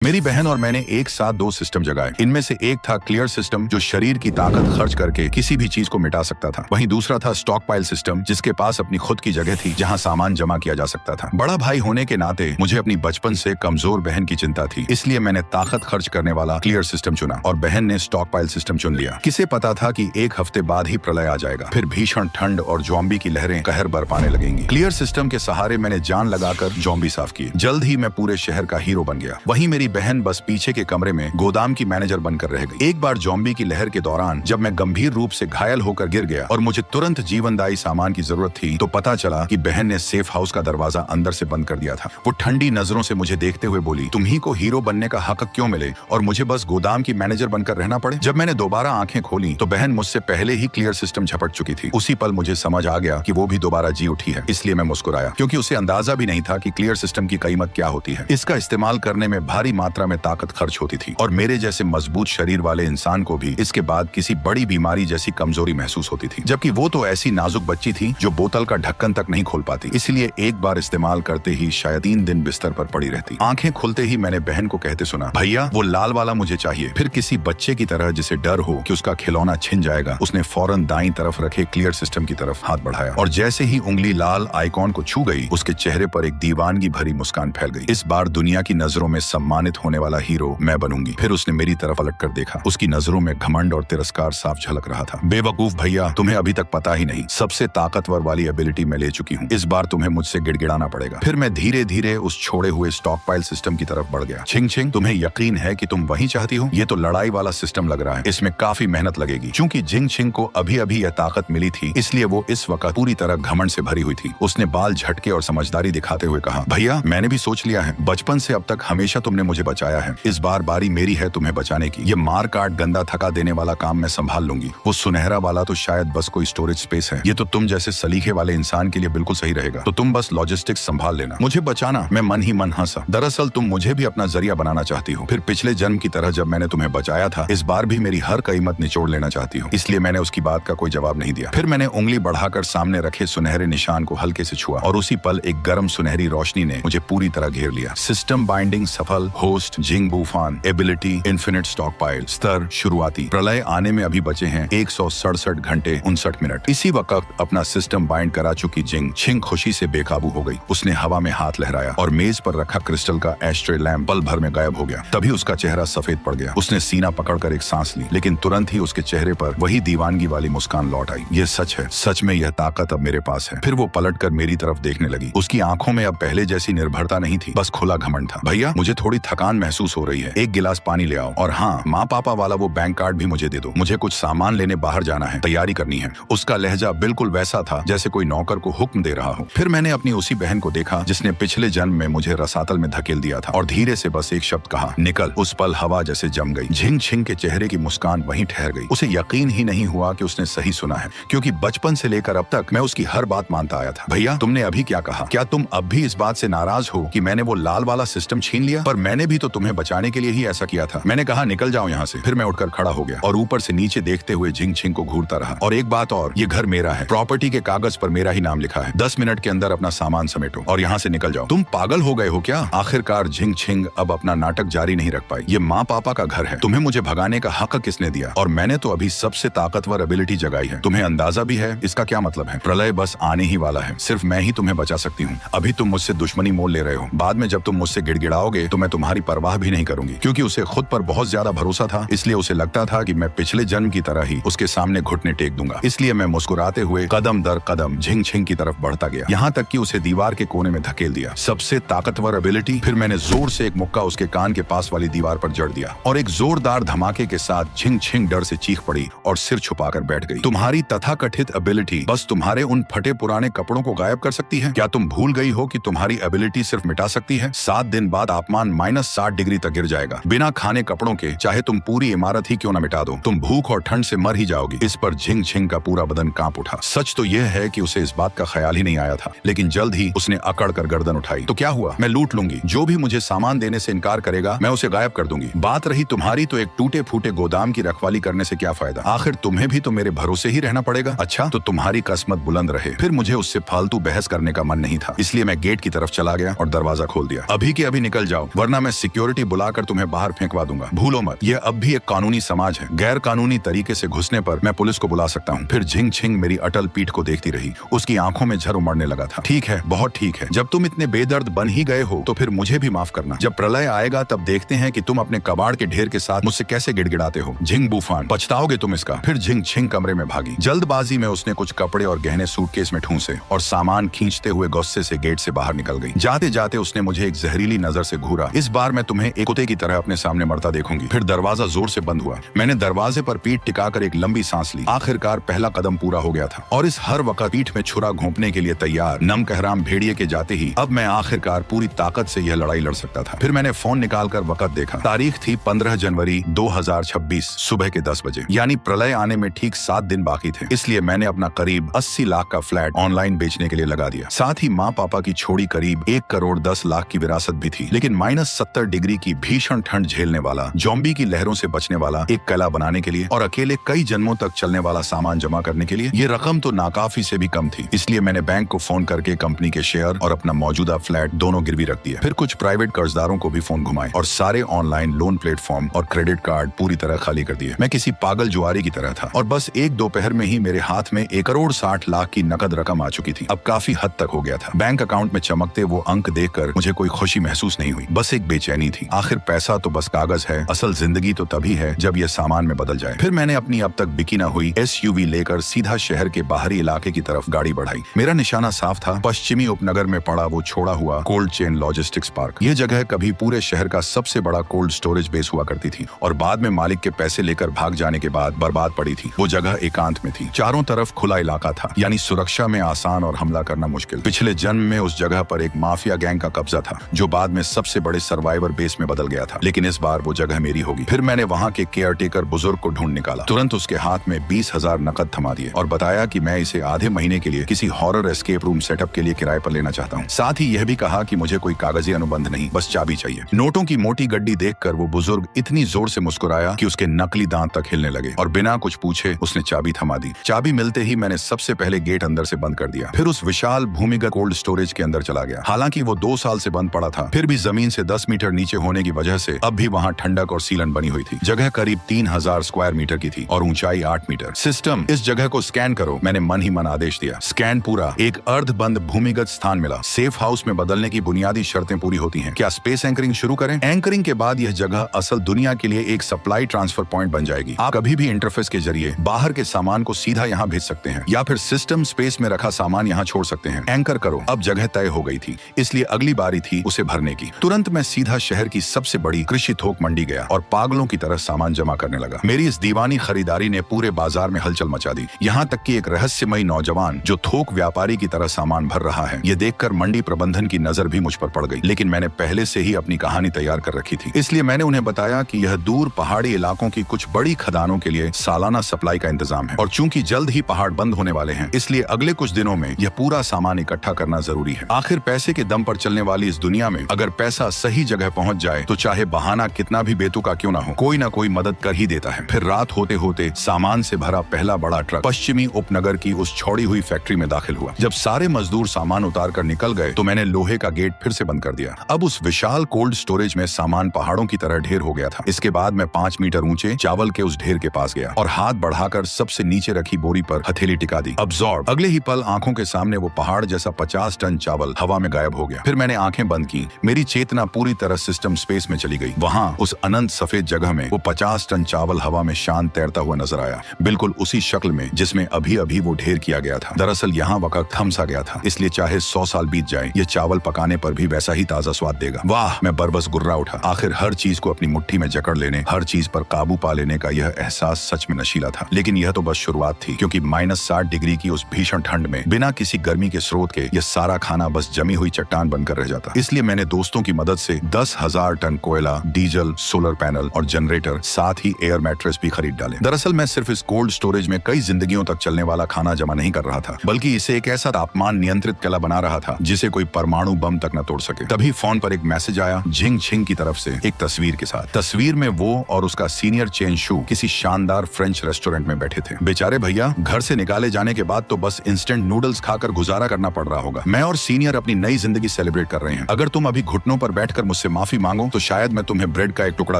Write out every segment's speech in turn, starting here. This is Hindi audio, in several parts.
मेरी बहन और मैंने एक साथ दो सिस्टम जगाए। इनमें से एक था क्लियर सिस्टम, जो शरीर की ताकत खर्च करके किसी भी चीज को मिटा सकता था। वहीं दूसरा था स्टॉक पाइल सिस्टम, जिसके पास अपनी खुद की जगह थी जहां सामान जमा किया जा सकता था। बड़ा भाई होने के नाते मुझे अपनी बचपन से कमजोर बहन की चिंता थी, इसलिए मैंने ताकत खर्च करने वाला क्लियर सिस्टम चुना और बहन ने स्टॉक पाइल सिस्टम चुन लिया। किसे पता था कि एक हफ्ते बाद ही प्रलय आ जाएगा, फिर भीषण ठंड और जॉम्बी की लहरें कहर बरपाने लगेंगी। क्लियर सिस्टम के सहारे मैंने जान लगाकर जॉम्बी साफ किए। जल्द ही मैं पूरे शहर का हीरो बन गया। वहीं मेरी बहन बस पीछे के कमरे में गोदाम की मैनेजर बनकर रह गई। एक बार जॉम्बी की लहर के दौरान जब मैं गंभीर रूप से घायल होकर गिर गया और मुझे तुरंत जीवनदायी सामान की जरूरत थी, तो पता चला कि बहन ने सेफ हाउस का दरवाजा अंदर से बंद कर दिया था। वो ठंडी नजरों से मुझे देखते हुए बोली, तुम्ही को हीरो बनने का हक क्यों मिले और मुझे बस गोदाम की मैनेजर बनकर रहना पड़े। जब मैंने दोबारा आंखें खोली तो बहन मुझसे पहले ही क्लियर सिस्टम झपट चुकी थी। उसी पल मुझे समझ आ गया कि वो भी दोबारा जी उठी है। इसलिए मैं मुस्कुराया, क्योंकि उसे अंदाजा भी नहीं था कि क्लियर सिस्टम की कीमत क्या होती है। इसका इस्तेमाल करने में भारी मात्रा में ताकत खर्च होती थी और मेरे जैसे मजबूत शरीर वाले इंसान को भी इसके बाद किसी बड़ी बीमारी जैसी कमजोरी महसूस होती थी, जबकि वो तो ऐसी नाजुक बच्ची थी जो बोतल का ढक्कन तक नहीं खोल पाती। इसलिए एक बार इस्तेमाल करते ही शायद 3 दिन बिस्तर पर पड़ी रहती। आंखें खुलते ही मैंने बहन को कहते सुना, भैया वो लाल वाला मुझे चाहिए। फिर किसी बच्चे की तरह जिसे डर हो कि उसका खिलौना छिन जाएगा, उसने फौरन दाईं तरफ रखे क्लियर सिस्टम की तरफ हाथ बढ़ाया और जैसे ही उंगली लाल आइकॉन को छू गई, उसके चेहरे पर एक दीवानगी भरी मुस्कान फैल गई। इस बार दुनिया की नजरों में सम्मानित होने वाला हीरो मैं बनूंगी। फिर उसने मेरी तरफ पलट कर देखा। उसकी नजरों में घमंड और तिरस्कार साफ झलक रहा था। बेवकूफ भैया, तुम्हें अभी तक पता ही नहीं, सबसे ताकतवर वाली एबिलिटी मैं ले चुकी हूँ। इस बार तुम्हें मुझसे गिड़गिड़ाना पड़ेगा। फिर मैं धीरे धीरे उस छोड़े हुए स्टॉक पाइल सिस्टम की तरफ बढ़ गया। छिंग छिंग, तुम्हें यकीन है कि तुम वही चाहती हो? ये तो लड़ाई वाला सिस्टम लग रहा है, इसमें काफी मेहनत लगेगी। चूंकि जिंग छिंग को अभी अभी यह ताकत मिली थी, इसलिए वो इस वक्त पूरी तरह घमंड से भरी हुई थी। उसने बाल झटके और समझदारी दिखाते हुए कहा, भैया मैंने भी सोच लिया है, बचपन से अब तक हमेशा तुमने मुझे बचाया है, इस बार बारी मेरी है तुम्हें बचाने की। ये मार काट गंदा थका देने वाला काम मैं संभाल लूंगी। वो सुनहरा वाला तो शायद बस कोई स्टोरेज स्पेस है, ये तो तुम जैसे सलीखे वाले इंसान के लिए बिल्कुल सही रहेगा, तो तुम बस लॉजिस्टिक्स संभाल लेना। मुझे बचाना, मैं मन ही मन हंसा। दरअसल तुम मुझे भी अपना जरिया बनाना चाहती हो। फिर पिछले जन्म की तरह जब मैंने तुम्हें बचाया था, इस बार भी मेरी हर कीमत निचोड़ लेना चाहती हो। इसलिए मैंने उसकी बात का कोई जवाब नहीं दिया। फिर मैंने उंगली बढ़ाकर सामने रखे सुनहरे निशान को हल्के से छुआ और उसी पल एक गर्म सुनहरी रोशनी ने मुझे पूरी तरह घेर लिया। सिस्टम बाइंडिंग सफल, होस्ट जिंग बूफान, एबिलिटी इन्फिनिट स्टॉक पाइल, स्तर शुरुआती। प्रलय आने में अभी बचे हैं 167 घंटे 59 मिनट। इसी वक्त अपना सिस्टम बाइंड करा चुकी जिंग छिंग खुशी से बेकाबू हो गई। उसने हवा में हाथ लहराया और मेज पर रखा क्रिस्टल का एस्ट्रे लैंप पल भर में गायब हो गया। तभी उसका चेहरा सफेद पड़ गया। उसने सीना पकड़कर एक सांस ली, लेकिन तुरंत ही उसके चेहरे पर वही दीवानगी वाली मुस्कान लौट आई। ये सच है, सच में यह ताकत अब मेरे पास है। फिर वो पलटकर मेरी तरफ देखने लगी। उसकी आंखों में अब पहले जैसी निर्भरता नहीं थी, बस खुला घमंड था। भैया मुझे थोड़ी थकान महसूस हो रही है, एक गिलास पानी ले आओ। और हाँ, माँ पापा वाला वो बैंक कार्ड भी मुझे दे दो, मुझे कुछ सामान लेने बाहर जाना है, तैयारी करनी है। उसका लहजा बिल्कुल वैसा था जैसे कोई नौकर को हुक्म दे रहा हो। फिर मैंने अपनी उसी बहन को देखा जिसने पिछले जन्म में मुझे रसातल में धकेल दिया था और धीरे से बस एक शब्द कहा, निकल। उस पल हवा जैसे जम गई। झिंग छिंग के चेहरे की मुस्कान वहीं ठहर गई। उसे यकीन ही नहीं हुआ कि उसने सही सुना है, क्योंकि बचपन से लेकर अब तक मैं उसकी हर बात मानता आया था। भैया तुमने अभी क्या कहा? क्या तुम अब भी इस बात से नाराज हो कि मैंने वो लाल वाला सिस्टम छीन लिया? पर मैंने भी तो तुम्हें बचाने के लिए ही ऐसा किया था। मैंने कहा निकल जाओ यहाँ से। फिर मैं उठकर खड़ा हो गया और ऊपर से नीचे देखते हुए झिंग छिंग को घूरता रहा। और एक बात और, ये घर मेरा है, प्रॉपर्टी के कागज पर मेरा ही नाम लिखा है। 10 मिनट के अंदर अपना सामान समेटो और यहाँ से निकल जाओ। तुम पागल हो गए हो क्या? आखिरकार झिंग छिंग अब अपना नाटक जारी नहीं रख पाई। ये माँ पापा का घर है, तुम्हें मुझे भगाने का हक किसने दिया? और मैंने तो अभी सबसे ताकतवर एबिलिटी जगाई है। तुम्हें अंदाजा भी है इसका क्या मतलब है? प्रलय बस आने ही वाला है, सिर्फ मैं ही तुम्हें बचा सकती हूँ। अभी तुम मुझसे दुश्मनी मोल ले रहे हो, बाद में जब तुम मुझसे गिड़गिड़ाओगे तो मैं तुम्हारी परवाह भी नहीं करूंगी। क्योंकि उसे खुद पर बहुत ज्यादा भरोसा था, इसलिए उसे लगता था कि मैं पिछले जन्म की तरह ही उसके सामने घुटने टेक दूंगा। इसलिए मैं मुस्कुराते हुए कदम दर कदम झिंग छिंग की तरफ बढ़ता गया, यहाँ तक कि उसे दीवार के कोने में धकेल दिया। सबसे ताकतवर एबिलिटी। फिर मैंने जोर से एक मुक्का उसके कान के पास वाली दीवार पर जड़ दिया और एक जोरदार धमाके के साथ झिंग छिंग डर से चीख पड़ी और सिर छुपाकर बैठ गई। तुम्हारी तथाकथित एबिलिटी बस तुम्हारे उन फटे पुराने कपड़ों को गायब कर सकती है? क्या तुम भूल गई हो कि तुम्हारी एबिलिटी सिर्फ मिटा सकती है? 7 दिन बाद तापमान -60 डिग्री तक गिर जाएगा। बिना खाने कपड़ों के चाहे तुम पूरी इमारत ही क्यों न मिटा दो, तुम भूख और ठंड से मर ही जाओगी। इस पर झिंग छिंग का पूरा बदन कांप उठा। सच तो यह है कि उसे इस बात का ख्याल ही नहीं आया था, लेकिन जल्द ही उसने अकड़ कर गर्दन उठाई। तो क्या हुआ? मैं लूट लूंगी। जो भी मुझे सामान देने से इनकार करेगा मैं उसे गायब कर दूंगी। बात रही तुम्हारी, तो एक टूटे फूटे गोदाम की रखवाली करने से क्या फायदा? आखिर तुम्हें भी तो मेरे भरोसे ही रहना पड़ेगा। अच्छा, तो तुम्हारी किस्मत बुलंद रहे। फिर मुझे उससे फालतू बहस करने का मन नहीं था, इसलिए मैं गेट की तरफ चला गया और दरवाजा खोल दिया। अभी के अभी निकल जाओ, वरना मैं मैं सिक्योरिटी बुलाकर तुम्हें बाहर फेंकवा दूंगा। भूलो मत, यह अब भी एक कानूनी समाज है। गैर कानूनी तरीके से घुसने पर मैं पुलिस को बुला सकता हूँ। फिर झिंग छिंग मेरी अटल पीठ को देखती रही। उसकी आंखों में झर उमड़ने लगा था। ठीक है, बहुत ठीक है। जब तुम इतने बेदर्द बन ही गए हो तो फिर मुझे भी माफ करना। जब प्रलय आएगा तब देखते हैं कि तुम अपने कबाड़ के ढेर के साथ मुझसे कैसे गिड़गिड़ाते हो। झिंग बूफान, पछताओगे तुम इसका। फिर झिंग छिंग कमरे में भागी। जल्दबाजी में उसने कुछ कपड़े और गहने सूटकेस में ठूंसे और सामान खींचते हुए गुस्से से गेट से बाहर निकल गई। जाते जाते उसने मुझे एक जहरीली नजर से घूरा। इस बार मैं तुम्हें एक कुत्ते की तरह अपने सामने मरता देखूंगी। फिर दरवाजा जोर से बंद हुआ। मैंने दरवाजे पर पीठ टिकाकर एक लंबी सांस ली। आखिरकार पहला कदम पूरा हो गया था और इस हर वक्त पीठ में छुरा घोंपने के लिए तैयार नम कहराम भेड़िए के जाते ही अब मैं आखिरकार पूरी ताकत से यह लड़ाई लड़ सकता था। फिर मैंने फोन निकालकर वक्त देखा। तारीख थी 15 जनवरी 2026 सुबह के 10 बजे, यानी प्रलय आने में ठीक 7 दिन बाकी थे। इसलिए मैंने अपना करीब 80 लाख का फ्लैट ऑनलाइन बेचने के लिए लगा दिया। साथ ही माँ पापा की छोड़ी करीब 1 करोड़ 10 लाख की विरासत भी थी। लेकिन -70 डिग्री की भीषण ठंड झेलने वाला, जॉम्बी की लहरों से बचने वाला एक किला बनाने के लिए और अकेले कई जन्मों तक चलने वाला सामान जमा करने के लिए ये रकम तो नाकाफी से भी कम थी। इसलिए मैंने बैंक को फोन करके कंपनी के शेयर और अपना मौजूदा फ्लैट दोनों गिरवी रख दिया। फिर कुछ प्राइवेट कर्जदारों को भी फोन घुमाए और सारे ऑनलाइन लोन प्लेटफॉर्म और क्रेडिट कार्ड पूरी तरह खाली कर दिए। मैं किसी पागल जुआरी की तरह था और बस एक दोपहर में ही मेरे हाथ में 1 करोड़ 60 लाख की नकद रकम आ चुकी थी। अब काफी हद तक हो गया था। बैंक अकाउंट में चमकते वो अंक देखकर मुझे कोई खुशी महसूस नहीं हुई, बस एक बेचैनी थी। आखिर पैसा तो बस कागज है, असल जिंदगी तो तभी है जब यह सामान में बदल जाए। फिर मैंने अपनी अब तक बिकी न हुई SUV लेकर सीधा शहर के बाहरी इलाके की तरफ गाड़ी बढ़ाई। मेरा निशाना साफ था, पश्चिमी उपनगर में पड़ा वो छोड़ा हुआ कोल्ड चेन लॉजिस्टिक्स पार्क। यह जगह कभी पूरे शहर का सबसे बड़ा कोल्ड स्टोरेज बेस हुआ करती थी और बाद में मालिक के पैसे लेकर भाग जाने के बाद बर्बाद पड़ी थी। वो जगह एकांत में थी, चारों तरफ खुला इलाका था, यानी सुरक्षा में आसान और हमला करना मुश्किल। पिछले जन्म में उस जगह पर एक माफिया गैंग का कब्जा था जो बाद में सबसे बड़े सर्वाइवर बेस में बदल गया था। लेकिन इस बार वो जगह मेरी होगी। फिर मैंने वहाँ के केयरटेकर बुजुर्ग को ढूंढ निकाला। तुरंत उसके हाथ में 20,000 नकद थमा दिए और बताया कि मैं इसे आधे महीने के लिए किसी हॉरर एस्केप रूम सेटअप के लिए किराए पर लेना चाहता हूँ। साथ ही यह भी कहा कि मुझे कोई कागजी अनुबंध नहीं, बस चाबी चाहिए। नोटों की मोटी गड्डी देखकर वो बुजुर्ग इतनी जोर से मुस्कुराया कि उसके नकली दांत तक हिलने लगे और बिना कुछ पूछे उसने चाबी थमा दी। चाबी मिलते ही मैंने सबसे पहले गेट अंदर से बंद कर दिया। फिर उस विशाल भूमिगत कोल्ड स्टोरेज के अंदर चला गया। हालांकि वो 2 साल से बंद पड़ा था, फिर भी जमीन से 10 मीटर नीचे होने की वजह से अब भी वहाँ ठंडक और सीलन बनी हुई थी। जगह करीब 3000 स्क्वायर मीटर की थी और ऊंचाई 8 मीटर। सिस्टम, इस जगह को स्कैन करो। मैंने मन ही मन आदेश दिया। स्कैन पूरा। एक अर्धबंद भूमिगत स्थान मिला। सेफ हाउस में बदलने की बुनियादी शर्तें पूरी होती हैं। क्या स्पेस एंकरिंग शुरू करें? एंकरिंग के बाद यह जगह असल दुनिया के लिए एक सप्लाई ट्रांसफर पॉइंट बन जाएगी। आप कभी भी इंटरफेस के जरिए बाहर के सामान को सीधा यहाँ भेज सकते हैं या फिर सिस्टम स्पेस में रखा सामान यहाँ छोड़ सकते हैं। एंकर करो। अब जगह तय हो गई थी, इसलिए अगली बारी थी उसे भरने की। तुरंत मैं सीधा शहर की सबसे बड़ी कृषि थोक मंडी गया और पागलों की तरह सामान जमा करने लगा। मेरी इस दीवानी खरीदारी ने पूरे बाजार में हलचल मचा दी। यहाँ तक कि एक रहस्यमयी नौजवान जो थोक व्यापारी की तरह सामान भर रहा है, ये देखकर मंडी प्रबंधन की नजर भी मुझ पर पड़ गई। लेकिन मैंने पहले से ही अपनी कहानी तैयार कर रखी थी, इसलिए मैंने उन्हें बताया कि यह दूर पहाड़ी इलाकों की कुछ बड़ी खदानों के लिए सालाना सप्लाई का इंतजाम है और चूंकि जल्द ही पहाड़ बंद होने वाले हैं, इसलिए अगले कुछ दिनों में यह पूरा सामान इकट्ठा करना जरूरी है। आखिर पैसे के दम पर चलने वाली इस दुनिया में अगर पैसा सही जगह पहुंच जाए तो चाहे बहाना कितना भी बेतुका क्यों ना हो, कोई ना कोई मदद कर ही देता है। फिर रात होते होते सामान से भरा पहला बड़ा ट्रक पश्चिमी उपनगर की उस छोड़ी हुई फैक्ट्री में दाखिल हुआ। जब सारे मजदूर सामान उतार कर निकल गए तो मैंने लोहे का गेट फिर से बंद कर दिया। अब उस विशाल कोल्ड स्टोरेज में सामान पहाड़ों की तरह ढेर हो गया था। इसके बाद मैं 5 मीटर ऊंचे चावल के उस ढेर के पास गया और हाथ बढ़ाकर सबसे नीचे रखी बोरी पर हथेली टिका दी। अब्सॉर्ब। अगले ही पल आंखों के सामने वो पहाड़ जैसा 50 टन चावल हवा में गायब हो गया। फिर मैंने आंखें बंद की। मेरी चेतना पूरी तरह सिस्टम स्पेस में चली गई। वहाँ उस अनंत सफेद जगह में वो 50 टन चावल हवा में शांत तैरता हुआ नजर आया, बिल्कुल उसी शक्ल में जिसमें अभी अभी वो ढेर किया गया था। दरअसल यहाँ वक्त थम सा गया था, इसलिए चाहे 100 साल बीत जाए, ये चावल पकाने पर भी वैसा ही ताजा स्वाद देगा। वाह, मैं बरबस गुर्रा उठा। आखिर हर चीज को अपनी मुट्ठी में जकड़ लेने, हर चीज पर काबू पा लेने का यह एहसास सच में नशीला था। लेकिन यह तो बस शुरुआत थी, क्योंकि -60 डिग्री की उस भीषण ठंड में बिना किसी गर्मी के स्रोत के यह सारा खाना बस जमी हुई चट्टान बनकर रह जाता। इसलिए मैंने दोस्तों की मदद से 10,000 टन कोयला, डीजल, सोलर पैनल और जनरेटर, साथ ही एयर मैट्रेस भी खरीद डाले। दरअसल मैं सिर्फ इस कोल्ड स्टोरेज में कई जिंदगियों तक चलने वाला खाना जमा नहीं कर रहा था, बल्कि इसे एक ऐसा तापमान नियंत्रित किला बना रहा था जिसे कोई परमाणु बम तक न तोड़ सके। तभी फोन पर एक मैसेज आया झिंग छिंग की तरफ से, एक तस्वीर के साथ। तस्वीर में वो और उसका सीनियर चेन शू किसी शानदार फ्रेंच रेस्टोरेंट में बैठे थे। बेचारे भैया, घर से निकाले जाने के बाद तो बस इंस्टेंट नूडल्स खाकर गुजारा करना पड़ रहा होगा। मैं और सीनियर अपनी नई जिंदगी सेलिब्रेट कर रहे हैं। अगर तुम अभी घुटनों पर बैठकर मुझसे मुझसे माफी मांगो तो शायद मैं तुम्हें ब्रेड का एक टुकड़ा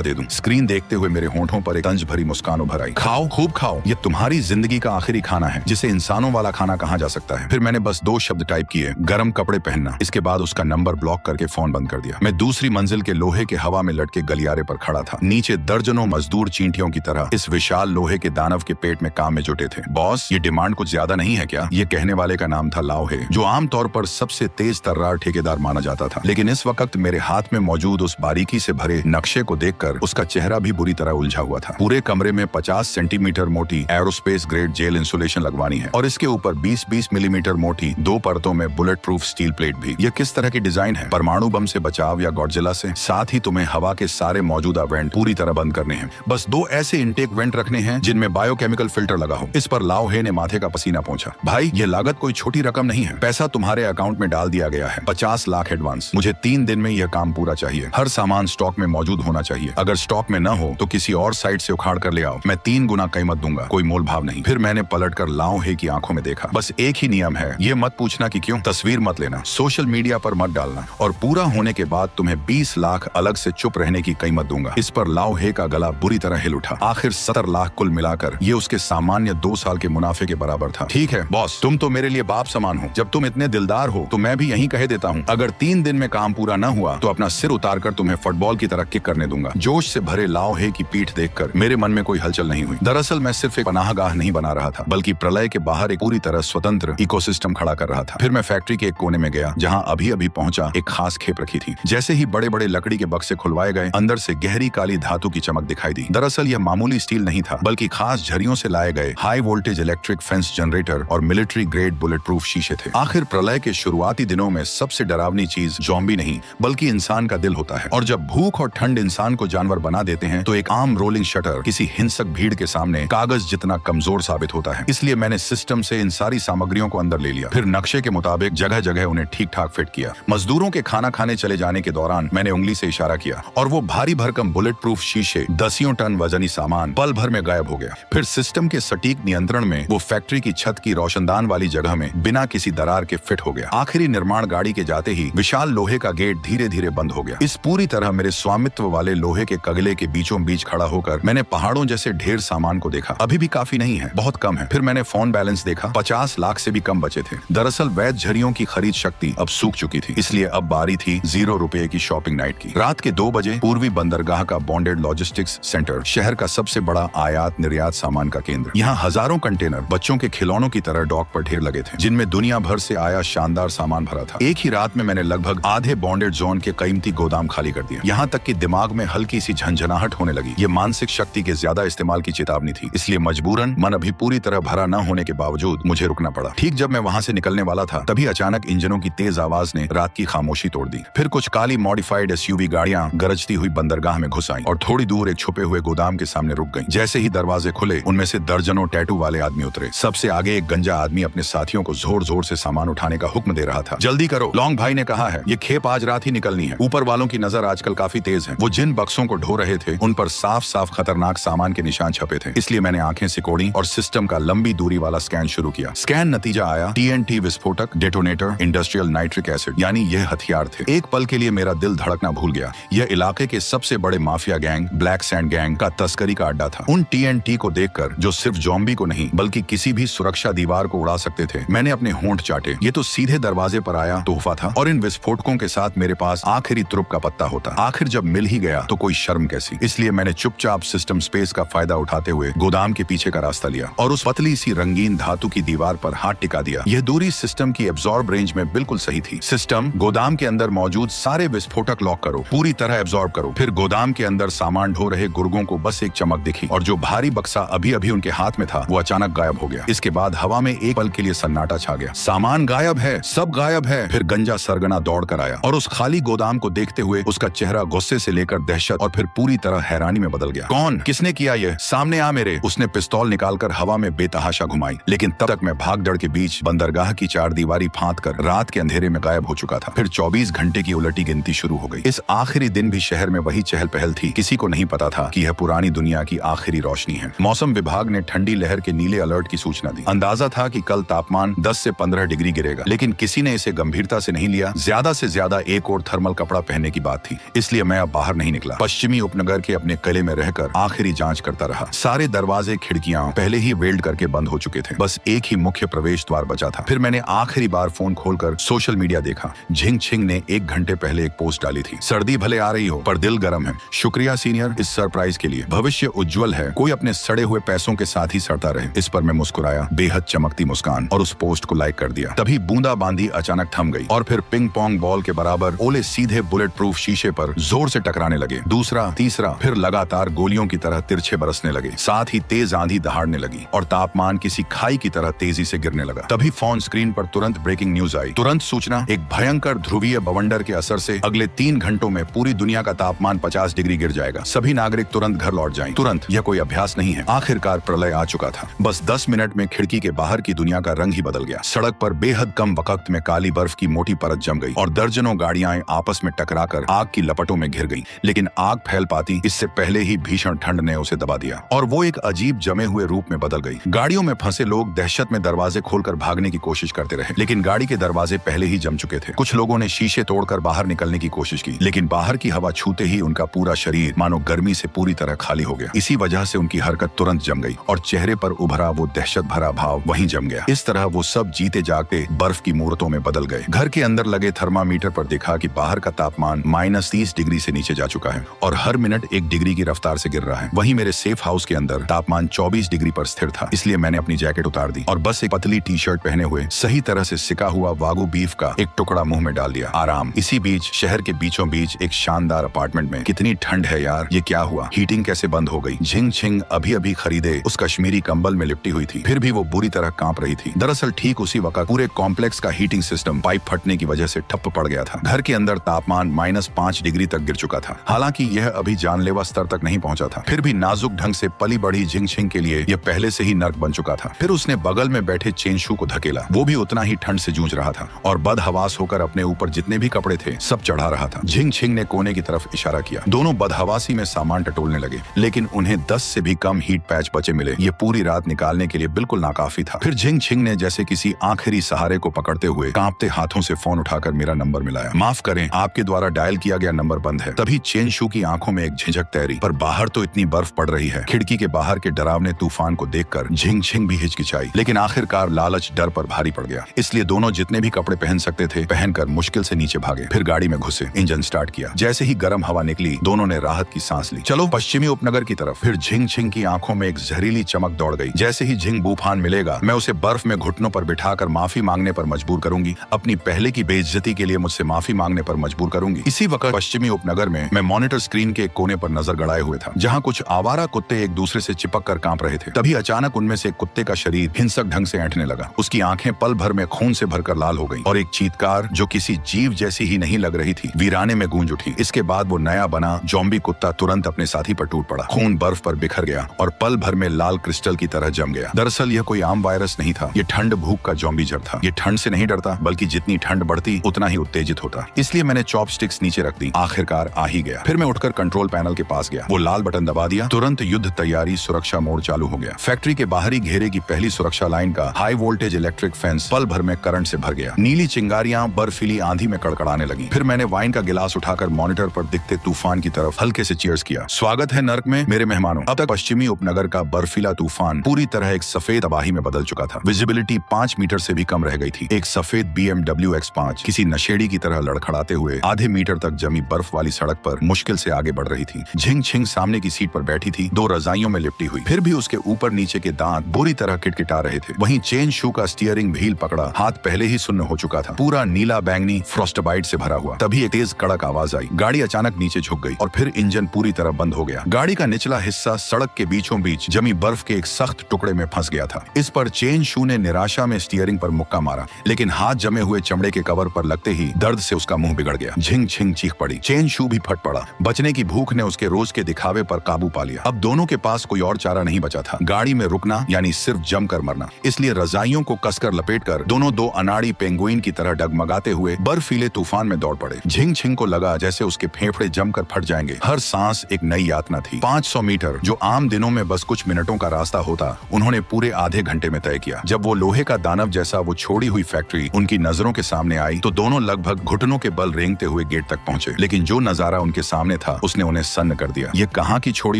दे दूं। स्क्रीन देखते हुए मेरे होंठों पर एक तंज भरी मुस्कान उभर आई। खाओ, खूब खाओ, ये तुम्हारी जिंदगी का आखिरी खाना है जिसे इंसानों वाला खाना कहा जा सकता है। फिर मैंने बस 2 शब्द टाइप किए, गर्म कपड़े पहनना। इसके बाद उसका नंबर ब्लॉक करके फोन बंद कर दिया। मैं दूसरी मंजिल के लोहे के हवा में लटके गलियारे पर खड़ा था। नीचे दर्जनों मजदूर चींटियों की तरह इस विशाल लोहे के दानव के पेट में काम में जुटे थे। बॉस, ये डिमांड कुछ ज्यादा नहीं है क्या? ये कहने वाले का नाम था लाओ हे, जो आमतौर पर सबसे तेज तर्रार ठेकेदार माना जाता था। लेकिन इस वक्त मेरे हाथ में मौजूद उस बारीकी से भरे नक्शे को देखकर उसका चेहरा भी बुरी तरह उलझा हुआ था। पूरे कमरे में 50 सेंटीमीटर मोटी एरोस्पेस ग्रेड जेल इंसुलेशन लगवानी है और इसके ऊपर 20-20 मिलीमीटर मोटी 2 परतों में बुलेट प्रूफ स्टील प्लेट भी। यह किस तरह की डिजाइन है? परमाणु बम से बचाव या गॉडजिला से? साथ ही तुम्हें हवा के सारे मौजूदा वेंट पूरी तरह बंद करने हैं। बस 2 ऐसे इनटेक वेंट रखने हैं जिनमें बायोकेमिकल फिल्टर लगा हो। इस पर लाओ हे ने माथे का पसीना पोंछा। भाई, ये लागत कोई छोटी रकम नहीं है। पैसा तुम्हारे अकाउंट में डाल दिया गया है, 50 लाख एडवांस। मुझे 3 दिन में यह काम पूरा चाहिए। हर सामान स्टॉक में मौजूद होना चाहिए। अगर स्टॉक में न हो तो किसी और साइट से उखाड़ कर ले आओ। मैं 3 गुना कीमत दूंगा, कोई मोल भाव नहीं। फिर मैंने पलटकर लाओ हे की आंखों में देखा। बस एक ही नियम है, ये मत पूछना कि क्यों। तस्वीर मत लेना, सोशल मीडिया पर मत डालना, और पूरा होने के बाद तुम्हें 20 लाख अलग से चुप रहने की कीमत दूंगा। इस पर लाओ हे का गला बुरी तरह हिल उठा। आखिर 70 लाख कुल मिलाकर ये उसके सामान्य 2 साल के मुनाफे के बराबर था। ठीक है बॉस, तुम तो मेरे लिए बाप समान हो। जब तुम इतने दिलदार हो तो मैं भी यही कह देता हूँ, अगर 3 दिन में काम पूरा न हुआ तो अपना सिर उतारकर तुम्हें फुटबॉल की तरह किक करने दूंगा। जोश से भरे लाओ हे की पीठ देखकर मेरे मन में कोई हलचल नहीं हुई। दरअसल मैं सिर्फ एक पनाहगाह नहीं बना रहा था, बल्कि प्रलय के बाहर एक पूरी तरह स्वतंत्र इकोसिस्टम खड़ा कर रहा था। फिर मैं फैक्ट्री के एक कोने में गया जहाँ अभी अभी पहुंचा एक खास खेप रखी थी। जैसे ही बड़े बड़े लकड़ी के बक्से खुलवाए गए, अंदर से गहरी काली धातु की चमक दिखाई दी। दरअसल यह मामूली स्टील नहीं था, बल्कि खास झरियों से लाए गए high voltage electric fence generator और मिलिट्री ग्रेड बुलेट प्रूफ शीशे थे। आखिर प्रलय के शुरुआती दिनों में सबसे डरावनी चीज ज़ॉम्बी नहीं बल्कि इंसान का दिल होता है, और जब भूख और ठंड इंसान को जानवर बना देते हैं तो एक आम रोलिंग शटर किसी हिंसक भीड़ के सामने कागज जितना कमजोर साबित होता है। इसलिए मैंने सिस्टम से इन सारी सामग्रियों को अंदर ले लिया। फिर नक्शे के मुताबिक जगह जगह उन्हें ठीक ठाक फिट किया। मजदूरों के खाना खाने चले जाने के दौरान मैंने उंगली से इशारा किया और वो भारी भरकम बुलेट प्रूफ शीशे, 10 टन वजनी सामान पल भर में गायब हो गया। फिर सिस्टम के सटीक नियंत्रण में वो फैक्ट्री की छत की रोशनदान वाली जगह में बिना किसी दरार के फिट हो गया। आखिरी निर्माण गाड़ी के जाते ही विशाल लोहे का गेट धीरे धीरे बंद हो गया। इस पूरी तरह मेरे स्वामित्व वाले लोहे के कगले के बीचों बीच खड़ा होकर मैंने पहाड़ों जैसे ढेर सामान को देखा। अभी भी काफी नहीं है, बहुत कम है। फिर मैंने फोन बैलेंस देखा, 50 लाख से भी कम बचे थे। दरअसल वैध झरियों की खरीद शक्ति अब सूख चुकी थी, इसलिए अब बारी थी 0 रुपए की शॉपिंग नाइट की। रात के 2 बजे पूर्वी बंदरगाह का बॉन्डेड लॉजिस्टिक्स सेंटर, शहर का सबसे बड़ा आयात निर्यात सामान का केंद्र। यहाँ हजारों कंटेनर बच्चों के खिलौनों की तरह डॉक पर ढेर लगे थे, जिनमें दुनिया भर से आया शानदार सामान भरा था। एक ही रात में मैंने लगभग आधे बॉन्डेड जोन के कीमती गोदाम खाली कर दिया। यहाँ तक कि दिमाग में हल्की सी झंझनाहट होने लगी। ये मानसिक शक्ति के ज्यादा इस्तेमाल की चेतावनी थी, इसलिए मजबूरन मन अभी पूरी तरह भरा न होने के बावजूद मुझे रुकना पड़ा। ठीक जब मैं वहाँ से निकलने वाला था, तभी अचानक इंजनों की तेज आवाज ने रात की खामोशी तोड़ दी। फिर कुछ काली मॉडिफाइड एसयूवी गाड़ियां गरजती हुई बंदरगाह में घुस आईं और थोड़ी दूर एक छुपे हुए गोदाम के सामने रुक गईं। जैसे ही दरवाजे खुले, उनमें से दर्जनों टैटू वाले आदमी उतरे। सबसे आगे एक गंजा आदमी अपने साथियों को जोर जोर से सामान उठाने का हुक्म दे रहा था। जल्दी करो, लॉन्ग भाई ने कहा है, ये खेप आज रात ही निकलनी है। ऊपर वालों की नजर आजकल काफी तेज है। वो जिन बक्सों को ढो रहे थे, उन पर साफ साफ खतरनाक सामान के निशान छपे थे। इसलिए मैंने आंखें सिकोड़ी और सिस्टम का लंबी दूरी वाला स्कैन शुरू किया। स्कैन नतीजा आया, TNT विस्फोटक, डेटोनेटर, इंडस्ट्रियल नाइट्रिक एसिड, यानी यह हथियार थे। एक पल के लिए मेरा दिल धड़कना भूल गया। यह इलाके के सबसे बड़े mafia gang, black sand gang का तस्करी का अड्डा था। उन TNT को देखकर, जो सिर्फ ज़ॉम्बी को नहीं बल्कि किसी भी सुरक्षा दीवार को उड़ा सकते थे, मैंने अपने होंठ चाटे। ये तो सीधे दरवाजे पर आया तोहफा था, और इन विस्फोटकों के साथ मेरे पास आखिरी तुरुप का पत्ता होता। आखिर जब मिल ही गया तो कोई शर्म कैसी। इसलिए मैंने चुपचाप सिस्टम स्पेस का फायदा उठाते हुए गोदाम के पीछे का रास्ता लिया और उस पतली सी रंगीन धातु की दीवार पर हाथ टिका दिया। यह दूरी सिस्टम की एब्जॉर्ब रेंज में बिल्कुल सही थी। सिस्टम, गोदाम के अंदर मौजूद सारे विस्फोटक लॉक करो, पूरी तरह एब्जॉर्ब करो। फिर गोदाम के अंदर सामान ढो रहे गुर्गों को बस एक चमक दिखी, और जो भारी बक्सा अभी अभी उनके हाथ में था वो अचानक गायब हो गया। इसके बाद हवा में एक पल के लिए सन्नाटा छा गया। सामान गायब है, सब गायब है। फिर गंजा सरगना दौड़ कर आया और उस खाली गोदाम को देखते हुए उसका चेहरा गुस्से से लेकर दहशत और फिर पूरी तरह हैरानी में बदल गया। कौन, किसने किया यह? सामने आ मेरे। उसने पिस्तौल निकालकर हवा में बेतहाशा घुमाई, लेकिन तब तक मैं भागदड़ के बीच बंदरगाह की चारदीवारी फांद कर रात के अंधेरे में गायब हो चुका था। फिर 24 घंटे की उलटी गिनती शुरू हो गई। इस आखिरी दिन भी शहर में वही चहल पहल थी। किसी को नहीं पता था कि यह पुरानी दुनिया की आखिरी रोशनी है। मौसम विभाग ने ठंडी लहर के नीले अलर्ट की सूचना दी। अंदाजा था कि कल तापमान 10 से 15 डिग्री गिरेगा, लेकिन किसी ने इसे गंभीरता से नहीं लिया। ज्यादा से ज्यादा एक और थर्मल कपड़ा पहनने की बात थी, इसलिए मैं अब बाहर नहीं निकला। पश्चिमी उपनगर के अपने किले में रहकर आखिरी जांच करता रहा। सारे दरवाजे खिड़कियां पहले ही वेल्ड करके बंद हो चुके थे, बस एक ही मुख्य प्रवेश द्वार बचा था। फिर मैंने आखिरी बार फोन खोलकर सोशल मीडिया देखा। झिंग छिंग ने 1 घंटे पहले एक पोस्ट डाली थी, सर्दी भले आ रही हो पर दिल गर्म है, शुक्रिया सीनियर इस सरप्राइज के लिए, भविष्य उज्जवल है, कोई अपने सड़े हुए पैसों के साथ ही सड़ता रहे। इस पर मैं मुस्कुराया, बेहद चमकती मुस्कान, और उस पोस्ट को लाइक कर दिया। तभी बूंदाबांदी अचानक थम गई और फिर पिंग पोंग बॉल के बराबर ओले सीधे बुलेट प्रूफ शीशे पर जोर से टकराने लगे। दूसरा, तीसरा, फिर लगातार गोलियों की तरह तिरछे बरसने लगे। साथ ही तेज आंधी दहाड़ने लगी और तापमान किसी खाई की तरह तेजी से गिरने लगा। तभी फोन स्क्रीन पर तुरंत ब्रेकिंग न्यूज आई। तुरंत सूचना, एक भयंकर ध्रुवीय बवंडर के असर से अगले 3 घंटों में पूरी दुनिया का तापमान 50 डिग्री गिर जाएगा। सभी नागरिक तुरंत घर लौट जाएं। तुरंत, यह कोई अभ्यास नहीं है। आखिरकार प्रलय आ चुका था। बस 10 मिनट में खिड़की के बाहर की दुनिया का रंग ही बदल गया। सड़क पर बेहद कम वक्त में काली बर्फ की मोटी परत जम गई और दर्जनों गाड़ियां आपस में टकराकर आग की लपटों में घिर गईं। लेकिन आग फैल पाती इससे पहले ही भीषण ठंड ने उसे दबा दिया और वो एक अजीब जमे हुए रूप में बदल गई। गाड़ियों में फंसे लोग दहशत में दरवाजे खोलकर भागने की कोशिश करते रहे, लेकिन गाड़ी के दरवाजे पहले ही जम चुके थे। कुछ लोगों ने शीशे तोड़कर बाहर निकलने की कोशिश की, लेकिन बाहर की हवा छूते ही उनका पूरा शरीर मानो गर्मी से पूरी तरह खाली हो गया। इसी वजह से उनकी हरकत तुरंत जम गई और चेहरे पर उभरा वो दहशत भरा भाव वहीं जम गया। इस तरह वो सब जीते जागते बर्फ की मूर्तों में बदल गए। घर के अंदर लगे थर्मामीटर पर देखा कि बाहर का तापमान -30 डिग्री से नीचे जा चुका है और हर मिनट 1 डिग्री की रफ्तार से गिर रहा है। वहीं मेरे सेफ हाउस के अंदर तापमान 24 डिग्री पर स्थिर था, इसलिए मैंने अपनी जैकेट उतार दी और बस एक पतली टी शर्ट पहने हुए सही तरह से सिका हुआ वागू बीफ का एक टुकड़ा मुंह में डाल दिया। आराम। इसी बीच शहर के बीचों बीच एक शानदार अपार्टमेंट में कितनी ठंड है यार, ये क्या हुआ? हीटिंग कैसे बंद हो गई? झिंग छिंग अभी अभी खरीदे उस कश्मीरी कंबल में लिपटी हुई थी, फिर भी वो बुरी तरह कांप रही थी। दरअसल ठीक उसी वक्त पूरे कॉम्प्लेक्स का हीटिंग सिस्टम पाइप फटने की वजह से ठप्प पड़ गया था। घर के अंदर तापमान -5 डिग्री तक गिर चुका था। हालांकि यह अभी जानलेवा स्तर तक नहीं पहुंचा था, फिर भी नाजुक ढंग से पली बढ़ी झिंग छिंग के लिए यह पहले से ही नर्क बन चुका था। फिर उसने बगल में बैठे चेंशू को धकेला, वो भी उतना ही ठंड से जूझ रहा था और बदहवास होकर अपने ऊपर जितने भी कपड़े थे सब चढ़ा रहा था। झिंग छिंग ने कोने की तरफ इशारा किया। दोनों बदहवासी में सामान टटोलने लगे, लेकिन उन्हें 10 से भी कम हीट पैच बचे मिले। ये पूरी रात निकालने के लिए बिल्कुल नाकाफी था। फिर झिंग छिंग ने जैसे किसी आखिरी सहारे को पकड़ते हुए कांपते हाथों से फोन उठाकर मेरा नंबर मिलाया। माफ करें, आपके द्वारा डायल किया गया नंबर बंद है। तभी चेंशू की आंखों में एक झिझक तैरी, पर बाहर तो इतनी बर्फ पड़ रही है। खिड़की के बाहर के डरावने तूफान को देखकर झिंग छिंग भी हिचकिचाई, लेकिन आखिरकार लालच डर पर भारी पड़ गया, इसलिए दोनों जितने भी कपड़े पहन सकते थे पहनकर मुश्किल से नीचे भागे। फिर गाड़ी में घुसे, इंजन स्टार्ट किया। जैसे ही गर्म हवा निकली, दोनों ने राहत की सांस ली। चलो पश्चिमी उपनगर की तरफ। फिर झिंग छिंग की आंखों में एक जहरीली चमक दौड़ गई। जैसे ही झिंग बूफान मिलेगा, मैं उसे बर्फ में घुटनों पर बिठाकर माफी मांगने पर मजबूर करूंगी। अपनी पहले की बेइज्जती के लिए मुझसे माफी मांगने पर मजबूर करूंगी। इसी वक्त पश्चिमी उपनगर में मैं मॉनिटर स्क्रीन के एक कोने पर नजर गड़ाए हुए था, जहां कुछ आवारा कुत्ते एक दूसरे से चिपक कर कांप रहे थे। तभी अचानक उनमें से एक कुत्ते का शरीर हिंसक ढंग से ऐंठने लगा। उसकी आंखें पल भर में खून से भरकर लाल हो गईं और एक चीत्कार जो किसी जीव जैसी ही नहीं लग रही थी, वीराने में गूंज उठी। इसके बाद वो नया बना जॉम्बी कुत्ता तुरंत अपने साथी पर टूट पड़ा। खून बर्फ पर बिखर गया और पल भर में लाल क्रिस्टल की तरह जम गया। दरअसल यह कोई आम वायरस नहीं था, ये ठंड भूख का जॉम्बी जर था। ये ठंड से नहीं डरता, बल्कि जितनी ठंड बढ़ती उतना ही उत्तेजित होता। इसलिए मैंने चॉपस्टिक्स नीचे रख दी। आखिरकार आ ही गया। फिर मैं उठकर कंट्रोल पैनल के पास गया, वो लाल बटन दबा दिया। तुरंत युद्ध तैयारी सुरक्षा मोड चालू हो गया। फैक्ट्री के बाहरी घेरे की पहली सुरक्षा लाइन का हाई वोल्टेज इलेक्ट्रिक फेंस पल भर में करंट से भर गया। नीली चिंगारियां बर्फीली आंधी में कड़कड़ाने लगी। फिर मैंने वाइन का गिलास उठाकर मॉनिटर पर दिखते तूफान की तरफ हल्के से चीयर्स किया। स्वागत है नर्क में मेरे मेहमानों। अब तक पश्चिमी उपनगर का बर्फीला तूफान पूरी तरह एक सफेद तबाही में बदल चुका था। विजिबिलिटी 5 मीटर से भी कम रह गई थी। एक सफेद BMW X5 किसी नशेड़ी की तरह लड़खड़ाते हुए आधे मीटर तक जमी बर्फ वाली सड़क पर मुश्किल से आगे बढ़ रही थी। झिंग छिंग सामने की सीट पर बैठी थी, 2 रजाइयों में लिपटी हुई। फिर भी उसके ऊपर नीचे के दांत बुरी तरह किटकिटा रहे थे। वहीं चेन शू का स्टीयरिंग व्हील पकड़ा हाथ पहले ही सुन्न हो चुका था, पूरा नीला बैंगनी फ्रॉस्टबाइट से भरा हुआ। तभी एक तेज कड़क आवाज आई। गाड़ी अचानक नीचे झुक गई और फिर इंजन पूरी तरह बंद हो गया। गाड़ी का निचला हिस्सा सड़क के बीचों बीच जमी बर्फ के एक सख्त टुकड़े में फंस गया था। इस पर चेन शू ने निराशा में स्टीयरिंग पर मुक्का मारा, लेकिन हाथ जमे हुए चमड़े के कवर पर लगते ही दर्द से उसका मुंह बिगड़ गया। झिंग छिंग चीख पड़ी। चेन शू भी फट पड़ा। बचने की भूख ने उसके रोज के दिखावे पर काबू पा लिया। अब दोनों के पास कोई और चारा नहीं बचा था। गाड़ी में रुकना यानी सिर्फ जमकर मरना। इसलिए रजाइयों को कसकर लपेटकर दोनों 2 अनाड़ी पेंगुइन की तरह डगमगाते हुए बर्फीले तूफान में दौड़ पड़े। झिंग छिंग को लगा जैसे उसके फेफड़े जमकर फट जाएंगे। हर सांस एक नई यातना थी। 500 मीटर जो आम दिनों में बस कुछ मिनटों का रास्ता होता, उन्होंने पूरे आधे घंटे में तय किया। जब वो लोहे का दानव जैसा वो छोड़ी हुई फैक्ट्री उनकी नजरों के सामने आई तो दोनों लगभग घुटनों के बल रेंगते हुए गेट तक पहुंचे, लेकिन जो नजारा उनके सामने था उसने उन्हें सन्न कर दिया। ये कहाँ की छोड़ी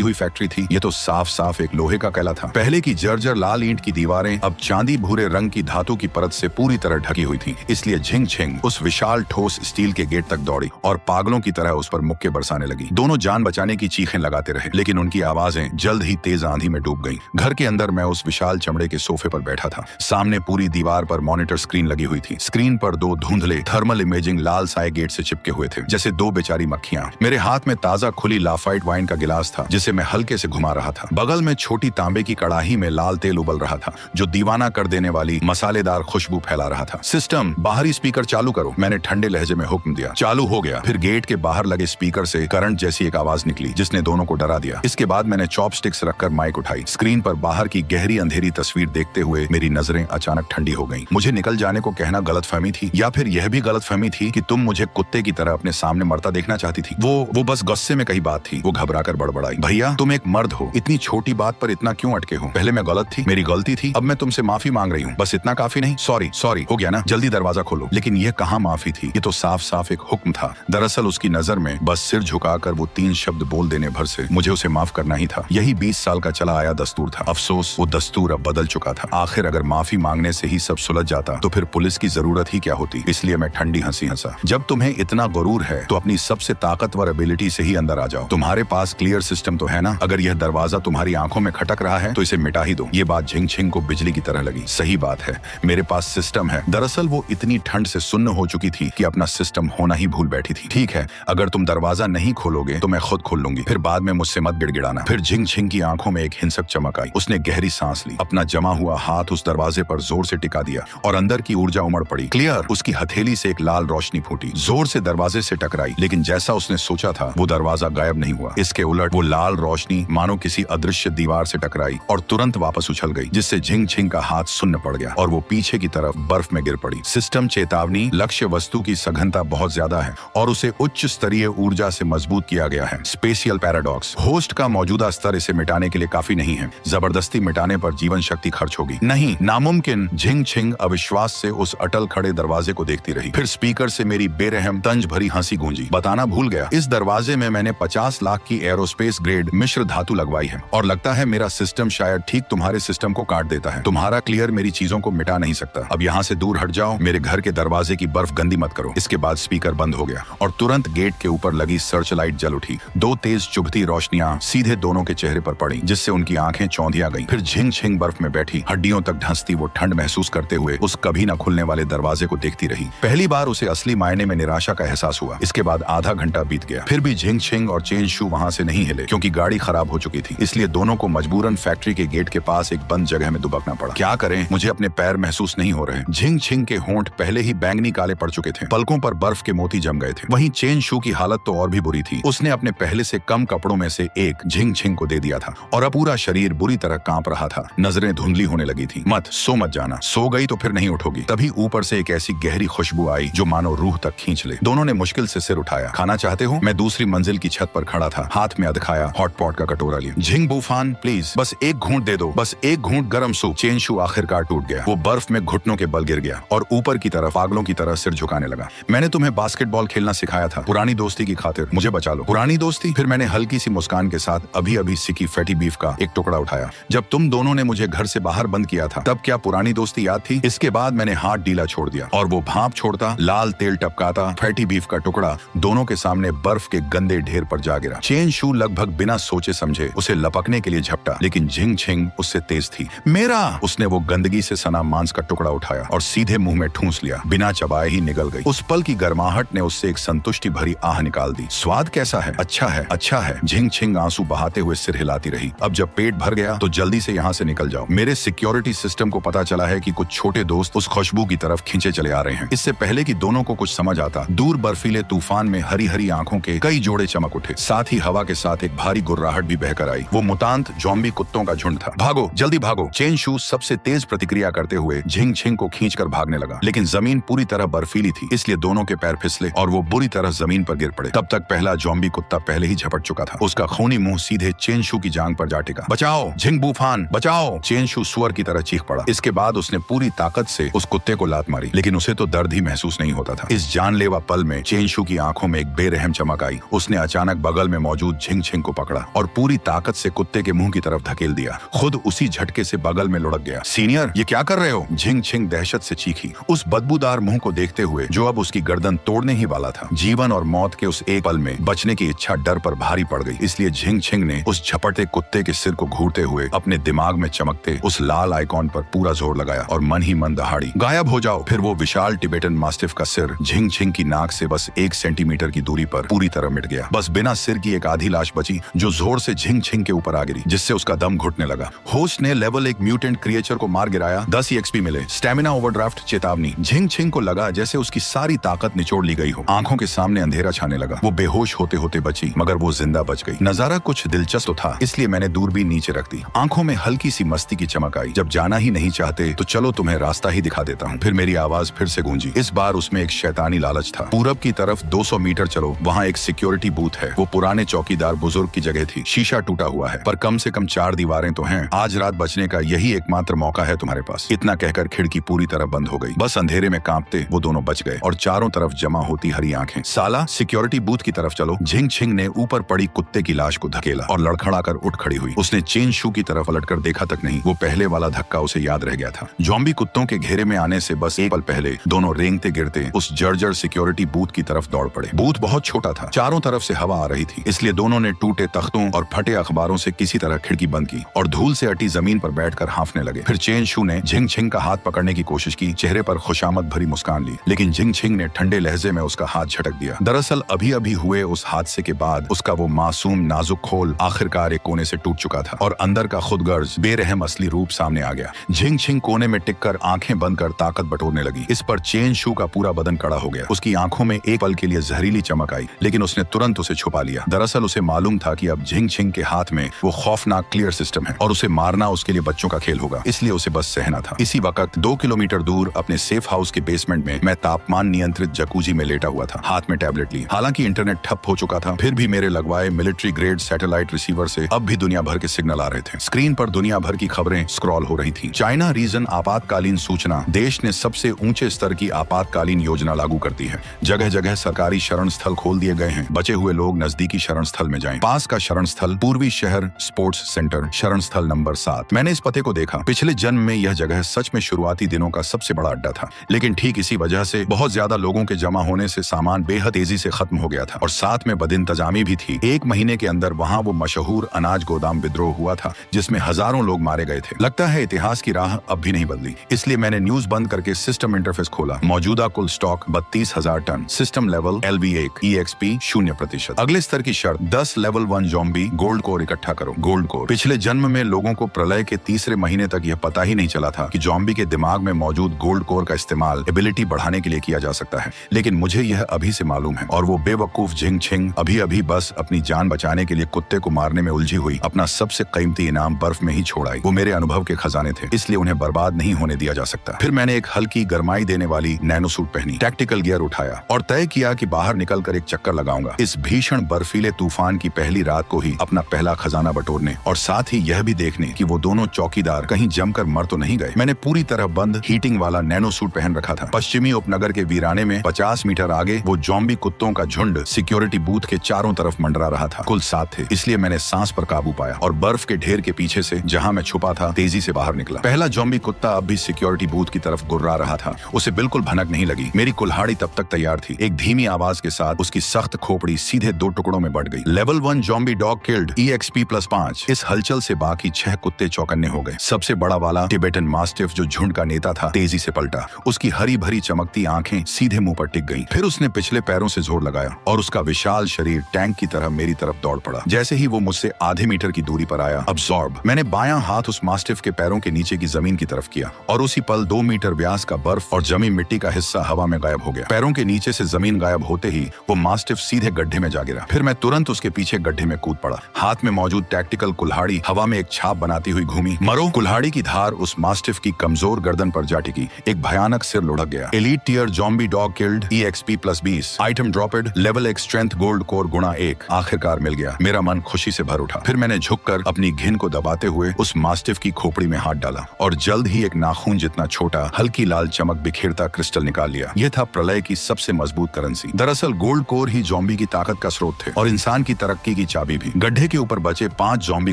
हुई फैक्ट्री थी? ये तो साफ साफ एक लोहे का कैला था। पहले की जर्जर लाल ईंट की दीवारें अब चांदी भूरे रंग की धातु की परत से पूरी तरह ढकी हुई थी। इसलिए झिंग छिंग उस विशाल ठोस स्टील के गेट तक दौड़ी और पागलों की तरह उस पर मुक्के बरसाने लगी। दोनों जान बचाने की चीखें लगाते रहे, लेकिन उनकी आवाजें जल्द ही तेज आंधी में डूब गईं। घर के अंदर मैं उस विशाल चमड़े के सोफे पर बैठा था। सामने पूरी दीवार पर मॉनिटर स्क्रीन लगी हुई थी। स्क्रीन पर दो धुंधले थर्मल इमेजिंग लाल साए गेट से चिपके हुए थे, जैसे दो बेचारी मक्खियां। मेरे हाथ में ताजा खुली लाफाइट वाइन का गिलास था, जिसे मैं हल्के से घुमा रहा था। बगल में छोटी तांबे की कड़ाही में लाल तेल उबल रहा था, जो दीवाना कर देने वाली मसालेदार खुशबू फैला रहा था। सिस्टम, बाहरी स्पीकर चालू करो, मैंने ठंडे लहजे में हुक्म दिया। चालू हो गया। फिर गेट के बाहर लगे स्पीकर से करंट जैसी एक आवाज निकली, जिसने दोनों को डरा दिया। इसके बाद मैंने चॉपस्टिक्स रखकर माइक उठाई। स्क्रीन पर बाहर की गहरी अंधेरी तस्वीर देखते हुए मेरी नजरें अचानक ठंडी हो गईं। मुझे निकल जाने को कहना गलतफहमी थी, या फिर यह भी गलतफहमी थी कि तुम मुझे कुत्ते की तरह अपने सामने मरता देखना चाहती थी। वो बस गुस्से में कही बात थी। वो घबराकर बड़बड़ाई, भैया तुम एक मर्द हो, इतनी छोटी बात पर इतना क्यों अटके हो? पहले मैं गलत थी, मेरी गलती थी, अब मैं तुमसे माफी मांग रही हूँ। बस इतना काफी नहीं? सॉरी हो गया ना, जल्दी दरवाजा खोलो। लेकिन यह कहाँ माफी थी, ये तो साफ साफ एक हुक्म था। दरअसल उसकी नजर में बस सिर झुकाकर वो 3 शब्द बोल देने भर से मुझे उसे माफ करना ही था। यही 20 साल का चला आया दस्तूर था। अफसोस वो दस्तूर अब बदल चुका था। आखिर अगर माफी मांगने से ही सब सुलझ जाता तो फिर पुलिस की जरूरत ही क्या होती। इसलिए मैं ठंडी हंसी हंसा। जब तुम्हें इतना गुरूर है तो अपनी सबसे ताकतवर एबिलिटी से ही अंदर आ जाओ। तुम्हारे पास क्लियर सिस्टम तो है ना? अगर यह दरवाजा तुम्हारी आंखों में खटक रहा है तो इसे मिटा ही दो। ये बात झिंग छिंग को बिजली की तरह लगी। सही बात है, मेरे पास सिस्टम है। दरअसल वो इतनी ठंड से सुन्न हो चुकी थी कि अपना सिस्टम होना ही भूल बैठी थी। ठीक है, अगर तुम दरवाजा नहीं खोलोगे तो मैं खुद खोल लूंगी, फिर बाद में मुझसे मत गिड़गिड़ाना। फिर झिंग छिंग की आंखों में एक हिंसक चमक आई। उसने गहरी सांस ली, अपना जमा हुआ हाथ उस दरवाजे पर जोर से टिका दिया और अंदर की ऊर्जा उमड़ पड़ी। क्लियर। उसकी हथेली से एक लाल रोशनी फूटी, जोर से दरवाजे से टकराई, लेकिन जैसा उसने सोचा था वो दरवाजा गायब नहीं हुआ। इसके उलट वो लाल रोशनी मानो किसी अदृश्य दीवार से टकराई और तुरंत वापस उछल गई, जिससे झिंग छिंग का हाथ सुन्न पड़ गया और वो पीछे की तरफ बर्फ में गिर पड़ी। सिस्टम चेतावनी, लक्ष्य वस्तु की सघनता बहुत ज्यादा है और उसे उच्च स्तरीय ऊर्जा से मजबूत किया गया है। स्पेशियल पैराडॉक्स, होस्ट का मौजूदा स्तर इसे मिटाने के लिए काफी नहीं है। जबरदस्ती मिटाने पर जीवन शक्ति खर्च होगी। नहीं, नामुमकिन। झिंग छिंग अविश्वास से उस अटल खड़े दरवाजे को देखती रही। फिर स्पीकर से मेरी बेरहम तंज भरी हंसी गूंजी। बताना भूल गया, इस दरवाजे में मैंने 50 लाख की एरोस्पेस ग्रेड मिश्र धातु लगवाई है और लगता है मेरा सिस्टम शायद ठीक तुम्हारे सिस्टम को काट देता है। तुम्हारा क्लियर मेरी चीजों को मिटा नहीं सकता। अब यहाँ से दूर हट जाओ, मेरे घर के दरवाजे की बर्फ गंदी मत करो। इसके बाद स्पीकर बंद हो गया और तुरंत गेट के ऊपर लगी सर्च लाइट जल उठी। 2 तेज चुभती रोशनियां सीधे दोनों के चेहरे पर पड़ी, जिससे उनकी आंखें चौंधिया गईं। फिर झिंग छिंग बर्फ में बैठी, हड्डियों तक ढंसती वो ठंड महसूस करते हुए उस कभी न खुलने वाले दरवाजे को देखती रही। पहली बार उसे असली मायने में निराशा का एहसास हुआ। इसके बाद आधा घंटा बीत गया, फिर भी झिंग छिंग और चेन शू वहां से नहीं हिले, क्योंकि गाड़ी खराब हो चुकी थी। इसलिए दोनों को मजबूरन फैक्ट्री के गेट के पास एक बंद जगह में दुबकना पड़ा। क्या करें, मुझे अपने पैर महसूस नहीं हो रहे। झिंग छिंग के होंठ पहले ही बैंगनी काले पड़ चुके थे, पलकों पर बर्फ के मोती जम गए थे। वहीं चेन शू की हालत तो और भी बुरी थी। उसने अपने पहले से कम कपड़ों में से एक झिंग छिंग को दे दिया था और अब पूरा शरीर बुरी तरह कांप रहा था। नजरें धुंधली होने लगी थी। मत जाना, सो गई तो फिर नहीं उठोगी। तभी ऊपर से एक ऐसी गहरी खुशबू आई जो मानो रूह तक खींच ले। दोनों ने मुश्किल से सिर उठाया। खाना चाहते हो? मैं दूसरी मंजिल की छत पर खड़ा था, हाथ में अधखाया हॉट पॉट का कटोरा लिया। झिंग बूफान प्लीज, बस एक घूंट दे दो, बस एक घूंट गर्म सूप। चेन शू आखिरकार टूट गया। वो बर्फ में घुटनों के बल गिर गया और ऊपर की तरफ पागलों की तरह सिर झुकाने लगा। मैंने तुम्हें बास्केटबॉल खेलना सिखाया था, पुरानी दोस्ती की खातिर मुझे बचा लो। पुरानी दोस्ती? फिर मैंने हल्की सी मुस्कान के साथ अभी अभी सिकी फैटी बीफ का एक टुकड़ा उठाया। जब तुम दोनों ने मुझे घर से बाहर बंद किया था तब क्या पुरानी दोस्ती याद थी? इसके बाद मैंने हाथ ढीला छोड़ दिया और वो भाप छोड़ता, लाल तेल टपकाता फैटी बीफ का टुकड़ा दोनों के सामने बर्फ के गंदे ढेर पर जा गिरा। चेन शू लगभग बिना सोचे समझे उसे लपकने के लिए झपटा, लेकिन झिंग छिंग उससे तेज थी। मेरा! उसने वो गंदगी से सना मांस का टुकड़ा उठाया और सीधे मुंह में ठूंस लिया, बिना चबाए ही निगल गई। उस पल की गर्माहट ने उससे एक संतुष्टि भरी आह निकाल दी। स्वाद कैसा है? अच्छा है, अच्छा है। झिंग छिंग आंसू बहाते हुए सिर हिलाती रही। अब जब पेट भर गया तो जल्दी से यहाँ से निकल जाओ। मेरे सिक्योरिटी सिस्टम को पता चला है कि कुछ छोटे दोस्त उस खुशबू की तरफ खींचे चले आ रहे हैं। इससे पहले कि दोनों को कुछ समझ आता, दूर बर्फीले तूफान में हरी हरी आंखों के कई जोड़े चमक उठे। साथ ही हवा के साथ एक भारी गुर्राहट भी बहकर आई। वो मुतांत ज़ॉम्बी कुत्तों का झुंड था। भागो, जल्दी भागो! चेन शू सबसे तेज प्रतिक्रिया करते हुए झिंग छिंग को खींचकर भागने लगा, लेकिन जमीन पूरी तरह बर्फीली थी, इसलिए दोनों के पैर फिसले और वो बुरी तरह जमीन पर गिर पड़े। तब तक पहला ज़ॉम्बी कुत्ता पहले ही झपट चुका था। उसका खूनी मुंह सीधे चेन शू की जांघ पर जा टिका। बचाओ झिंग बूफान, बचाओ! चेन शू सुअर की तरह चीख पड़ा। इसके बाद उसने पूरी ताकत से उस कुत्ते को लात मारी, लेकिन उसे तो दर्द ही महसूस नहीं होता था। इस जानलेवा पल पल में चेंशू की आंखों में एक बेरहम चमक आई। उसने अचानक बगल में मौजूद झिंग छिंग को पकड़ा और पूरी ताकत से कुत्ते के मुंह की तरफ धकेल दिया। खुद उसी झटके से बगल में लुढ़क गया। सीनियर, ये क्या कर रहे हो? झिंग छिंग दहशत से चीखी, उस बदबूदार मुंह को देखते हुए जो अब उसकी गर्दन तोड़ने ही वाला था। जीवन और मौत के उस एक पल में बचने की इच्छा डर पर भारी पड़ गई। इसलिए झिंग छिंग ने उस झपटे कुत्ते के सिर को घूरते हुए अपने दिमाग में चमकते उस लाल आइकॉन पर पूरा जोर लगाया और मन ही मन दहाड़ी, गायब हो जाओ। फिर वो विशाल टिबेटन मास्टिफ का सिर झिंग छिंग की नाक से बस 1 सेंटीमीटर की दूरी पर पूरी तरह मिट गया। बस बिना सिर की एक आधी लाश बची जो जोर से झिंग छिंग के ऊपर आ गिरी, जिससे उसका दम घुटने लगा। होस्ट ने लेवल 1 म्यूटेंट क्रिएचर को मार गिराया। 10 EXP मिले। स्टेमिना ओवरड्राफ्ट चेतावनी। झिंग छिंग को लगा जैसे उसकी सारी ताकत निचोड़ ली गई हो। आंखों के सामने अंधेरा छाने लगा। वो बेहोश होते होते बची, मगर वो जिंदा बच गई। नजारा कुछ दिलचस्प तो था, इसलिए मैंने दूरबीन नीचे रख दी। आंखों में हल्की सी मस्ती की चमक आई। जब जाना ही नहीं चाहते तो चलो तुम्हें रास्ता ही दिखा देता हूँ। फिर मेरी आवाज फिर से गूंजी। इस बार उसमें एक शैतानी लालच था। पूरब की तरफ 200 मीटर चलो, वहाँ एक सिक्योरिटी बूथ है। वो पुराने चौकीदार बुजुर्ग की जगह थी। शीशा टूटा हुआ है, पर कम से कम 4 दीवारें तो हैं। आज रात बचने का यही एकमात्र मौका है तुम्हारे पास। इतना कहकर खिड़की पूरी तरह बंद हो गई। बस अंधेरे में कांपते वो दोनों बच गए और चारों तरफ जमा होती हरी आंखें। साला, सिक्योरिटी बूथ की तरफ चलो। झिंग छिंग ने ऊपर पड़ी कुत्ते की लाश को धकेला और लड़खड़ाकर उठ खड़ी हुई। उसने चेंशू की तरफ पलटकर देखा तक नहीं। वो पहले वाला धक्का उसे याद रह गया था। ज़ॉम्बी कुत्तों के घेरे में आने से बस एक पल पहले दोनों रेंगते गिरते उस जर्जर सिक्योरिटी बूथ की तरफ दौड़ पड़े। बूथ बहुत छोटा था, चारों तरफ से हवा आ रही थी, इसलिए दोनों ने टूटे तख्तों और फटे अखबारों से किसी तरह खिड़की बंद की और धूल से अटी जमीन पर बैठकर हांफने लगे। फिर चेंशू ने झिंग छिंग का हाथ पकड़ने की कोशिश की, चेहरे पर खुशामद भरी मुस्कान ली, लेकिन झिंग छिंग ने ठंडे लहजे में उसका हाथ झटक दिया। दरअसल अभी अभी हुए उस हादसे के बाद उसका वो मासूम नाजुक खोल आखिरकार एक कोने से टूट चुका था और अंदर का खुदगर्ज बेरहम असली रूप सामने आ गया। झिंग छिंग कोने में टिककर आंखें बंद कर ताकत बटोरने लगी। इस पर चेंशू का पूरा बदन कड़ा हो गया। उसकी आंखों में एक पल के लिए जहरीली चमक आई, लेकिन उसने तुरंत उसे छुपा लिया। दरअसल उसे मालूम था कि अब झिंग छिंग के हाथ में वो खौफनाक क्लियर सिस्टम है और उसे मारना उसके लिए बच्चों का खेल होगा, इसलिए उसे बस सहना था। इसी वक्त 2 किलोमीटर दूर अपने सेफ हाउस के बेसमेंट में मैं तापमान नियंत्रित जकूजी में लेटा हुआ था, हाथ में टैबलेट ली। हालांकि इंटरनेट ठप हो चुका था, फिर भी मेरे लगवाए मिलिट्री ग्रेड सैटेलाइट रिसीवर से अब भी दुनिया भर के सिग्नल आ रहे थे। स्क्रीन पर दुनिया भर की खबरें स्क्रॉल हो रही थी। चाइना रीजन आपातकालीन सूचना। देश ने सबसे ऊंचे स्तर की आपातकालीन योजना लागू कर दी है। जगह जगह सरकारी शरण स्थल खोल दिए गए हैं। बचे हुए लोग नजदीकी शरण स्थल में जाएं। पास का शरण स्थल पूर्वी शहर स्पोर्ट्स सेंटर, शरण स्थल नंबर 7। मैंने इस पते को देखा। पिछले जन्म में यह जगह सच में शुरुआती दिनों का सबसे बड़ा अड्डा था, लेकिन ठीक इसी वजह से बहुत ज्यादा लोगों के जमा होने से सामान बेहद तेजी से खत्म हो गया था और साथ में बदइंतजामी भी थी। 1 महीने के अंदर वहाँ वो मशहूर अनाज गोदाम विद्रोह हुआ था, जिसमें हजारों लोग मारे गए थे। लगता है इतिहास की राह अब भी नहीं बदली। इसलिए मैंने न्यूज बंद करके सिस्टम इंटरफेस खोला। मौजूदा कुल stock 32,000 ton. System level LV1, EXP 0%। अगले स्तर की शर्त 10 लेवल 1 ज़ॉम्बी गोल्ड कोर इकट्ठा करो। Gold core. पिछले जन्म में लोगों को प्रलय के तीसरे महीने तक यह पता ही नहीं चला था कि ज़ॉम्बी के दिमाग में मौजूद गोल्ड कोर का इस्तेमाल एबिलिटी बढ़ाने के लिए किया जा सकता है, लेकिन मुझे यह अभी से मालूम है। और वो बेवकूफ झिंग छिंग अभी अभी बस अपनी जान बचाने के लिए कुत्ते को मारने में उलझी हुई अपना सबसे कीमती इनाम बर्फ में ही छोड़ आई। वो मेरे अनुभव के खजाने थे, इसलिए उन्हें बर्बाद नहीं होने दिया जा सकता। फिर मैंने एक हल्की गरमाई देने वाली नैनो सूट पहनी, टैक्टिकल गियर उठाया और तय किया कि बाहर निकलकर एक चक्कर लगाऊंगा। इस भीषण बर्फीले तूफान की पहली रात को ही अपना पहला खजाना बटोरने और साथ ही यह भी देखने कि वो दोनों चौकीदार कहीं जमकर मर तो नहीं गए। मैंने पूरी तरह बंद हीटिंग वाला नैनो सूट पहन रखा था। पश्चिमी उपनगर के वीराने में 50 मीटर आगे वो ज़ॉम्बी कुत्तों का झुंड सिक्योरिटी बूथ के चारों तरफ मंडरा रहा था। कुल 7 थे, इसलिए मैंने सांस पर काबू पाया और बर्फ के ढेर के पीछे से जहां मैं छुपा था तेजी से बाहर निकला। पहला ज़ॉम्बी कुत्ता अब भी सिक्योरिटी बूथ की तरफ गुर्रा रहा था। उसे बिल्कुल भनक नहीं लगी। मेरी कुल्हाड़ी तब तक तैयार थी। एक धीमी आवाज के साथ उसकी सख्त खोपड़ी सीधे 2 टुकड़ों में बढ़ गई। Level 1 zombie dog killed, EXP +5। इस हलचल से बाकी 6 कुत्ते चौकन्ने हो गए। सबसे बड़ा वाला टिबेटन मास्टिफ जो झुंड का नेता था तेजी से पलटा। उसकी हरी भरी चमकती आंखें सीधे मुंह पर टिक गईं। फिर उसने पिछले पैरों से जोर लगाया और उसका विशाल शरीर टैंक की तरह मेरी तरफ दौड़ पड़ा। जैसे ही वो मुझसे आधे मीटर की दूरी पर आया, अब्सॉर्ब, मैंने बायां हाथ उस मास्टिफ के पैरों के नीचे की जमीन की तरफ किया और उसी पल 2 मीटर व्यास का बर्फ और जमी मिट्टी का हिस्सा हवा में गायब हो गया। पैरों के नीचे से जमीन गायब होते ही वो मास्टिफ सीधे गड्ढे में जा गिरा। फिर मैं तुरंत उसके पीछे गड्ढे में कूद पड़ा। हाथ में मौजूद टैक्टिकल कुल्हाड़ी हवा में एक छाप बनाती हुई घूमी। मरो। कुल्हाड़ी की धार उस मास्टिफ की कमजोर गर्दन पर जा टिकी। एक भयानक सिर लुढ़क गया। Elite tier zombie dog killed, EXP +20। Item dropped, level 1 strength gold core ×1। आखिरकार मिल गया। मेरा मन खुशी से भर उठा। फिर मैंने झुककर अपनी घिन को दबाते हुए उस मास्टिफ की खोपड़ी में हाथ डाला और जल्द ही एक नाखून जितना छोटा हल्की लाल चमक बिखेरता क्रिस्टल निकाल लिया। यह था प्रलय की सबसे सबसे मजबूत करेंसी। दरअसल गोल्ड कोर ही जॉम्बी की ताकत का स्रोत थे और इंसान की तरक्की की चाबी भी। गड्ढे के ऊपर बचे 5 जॉम्बी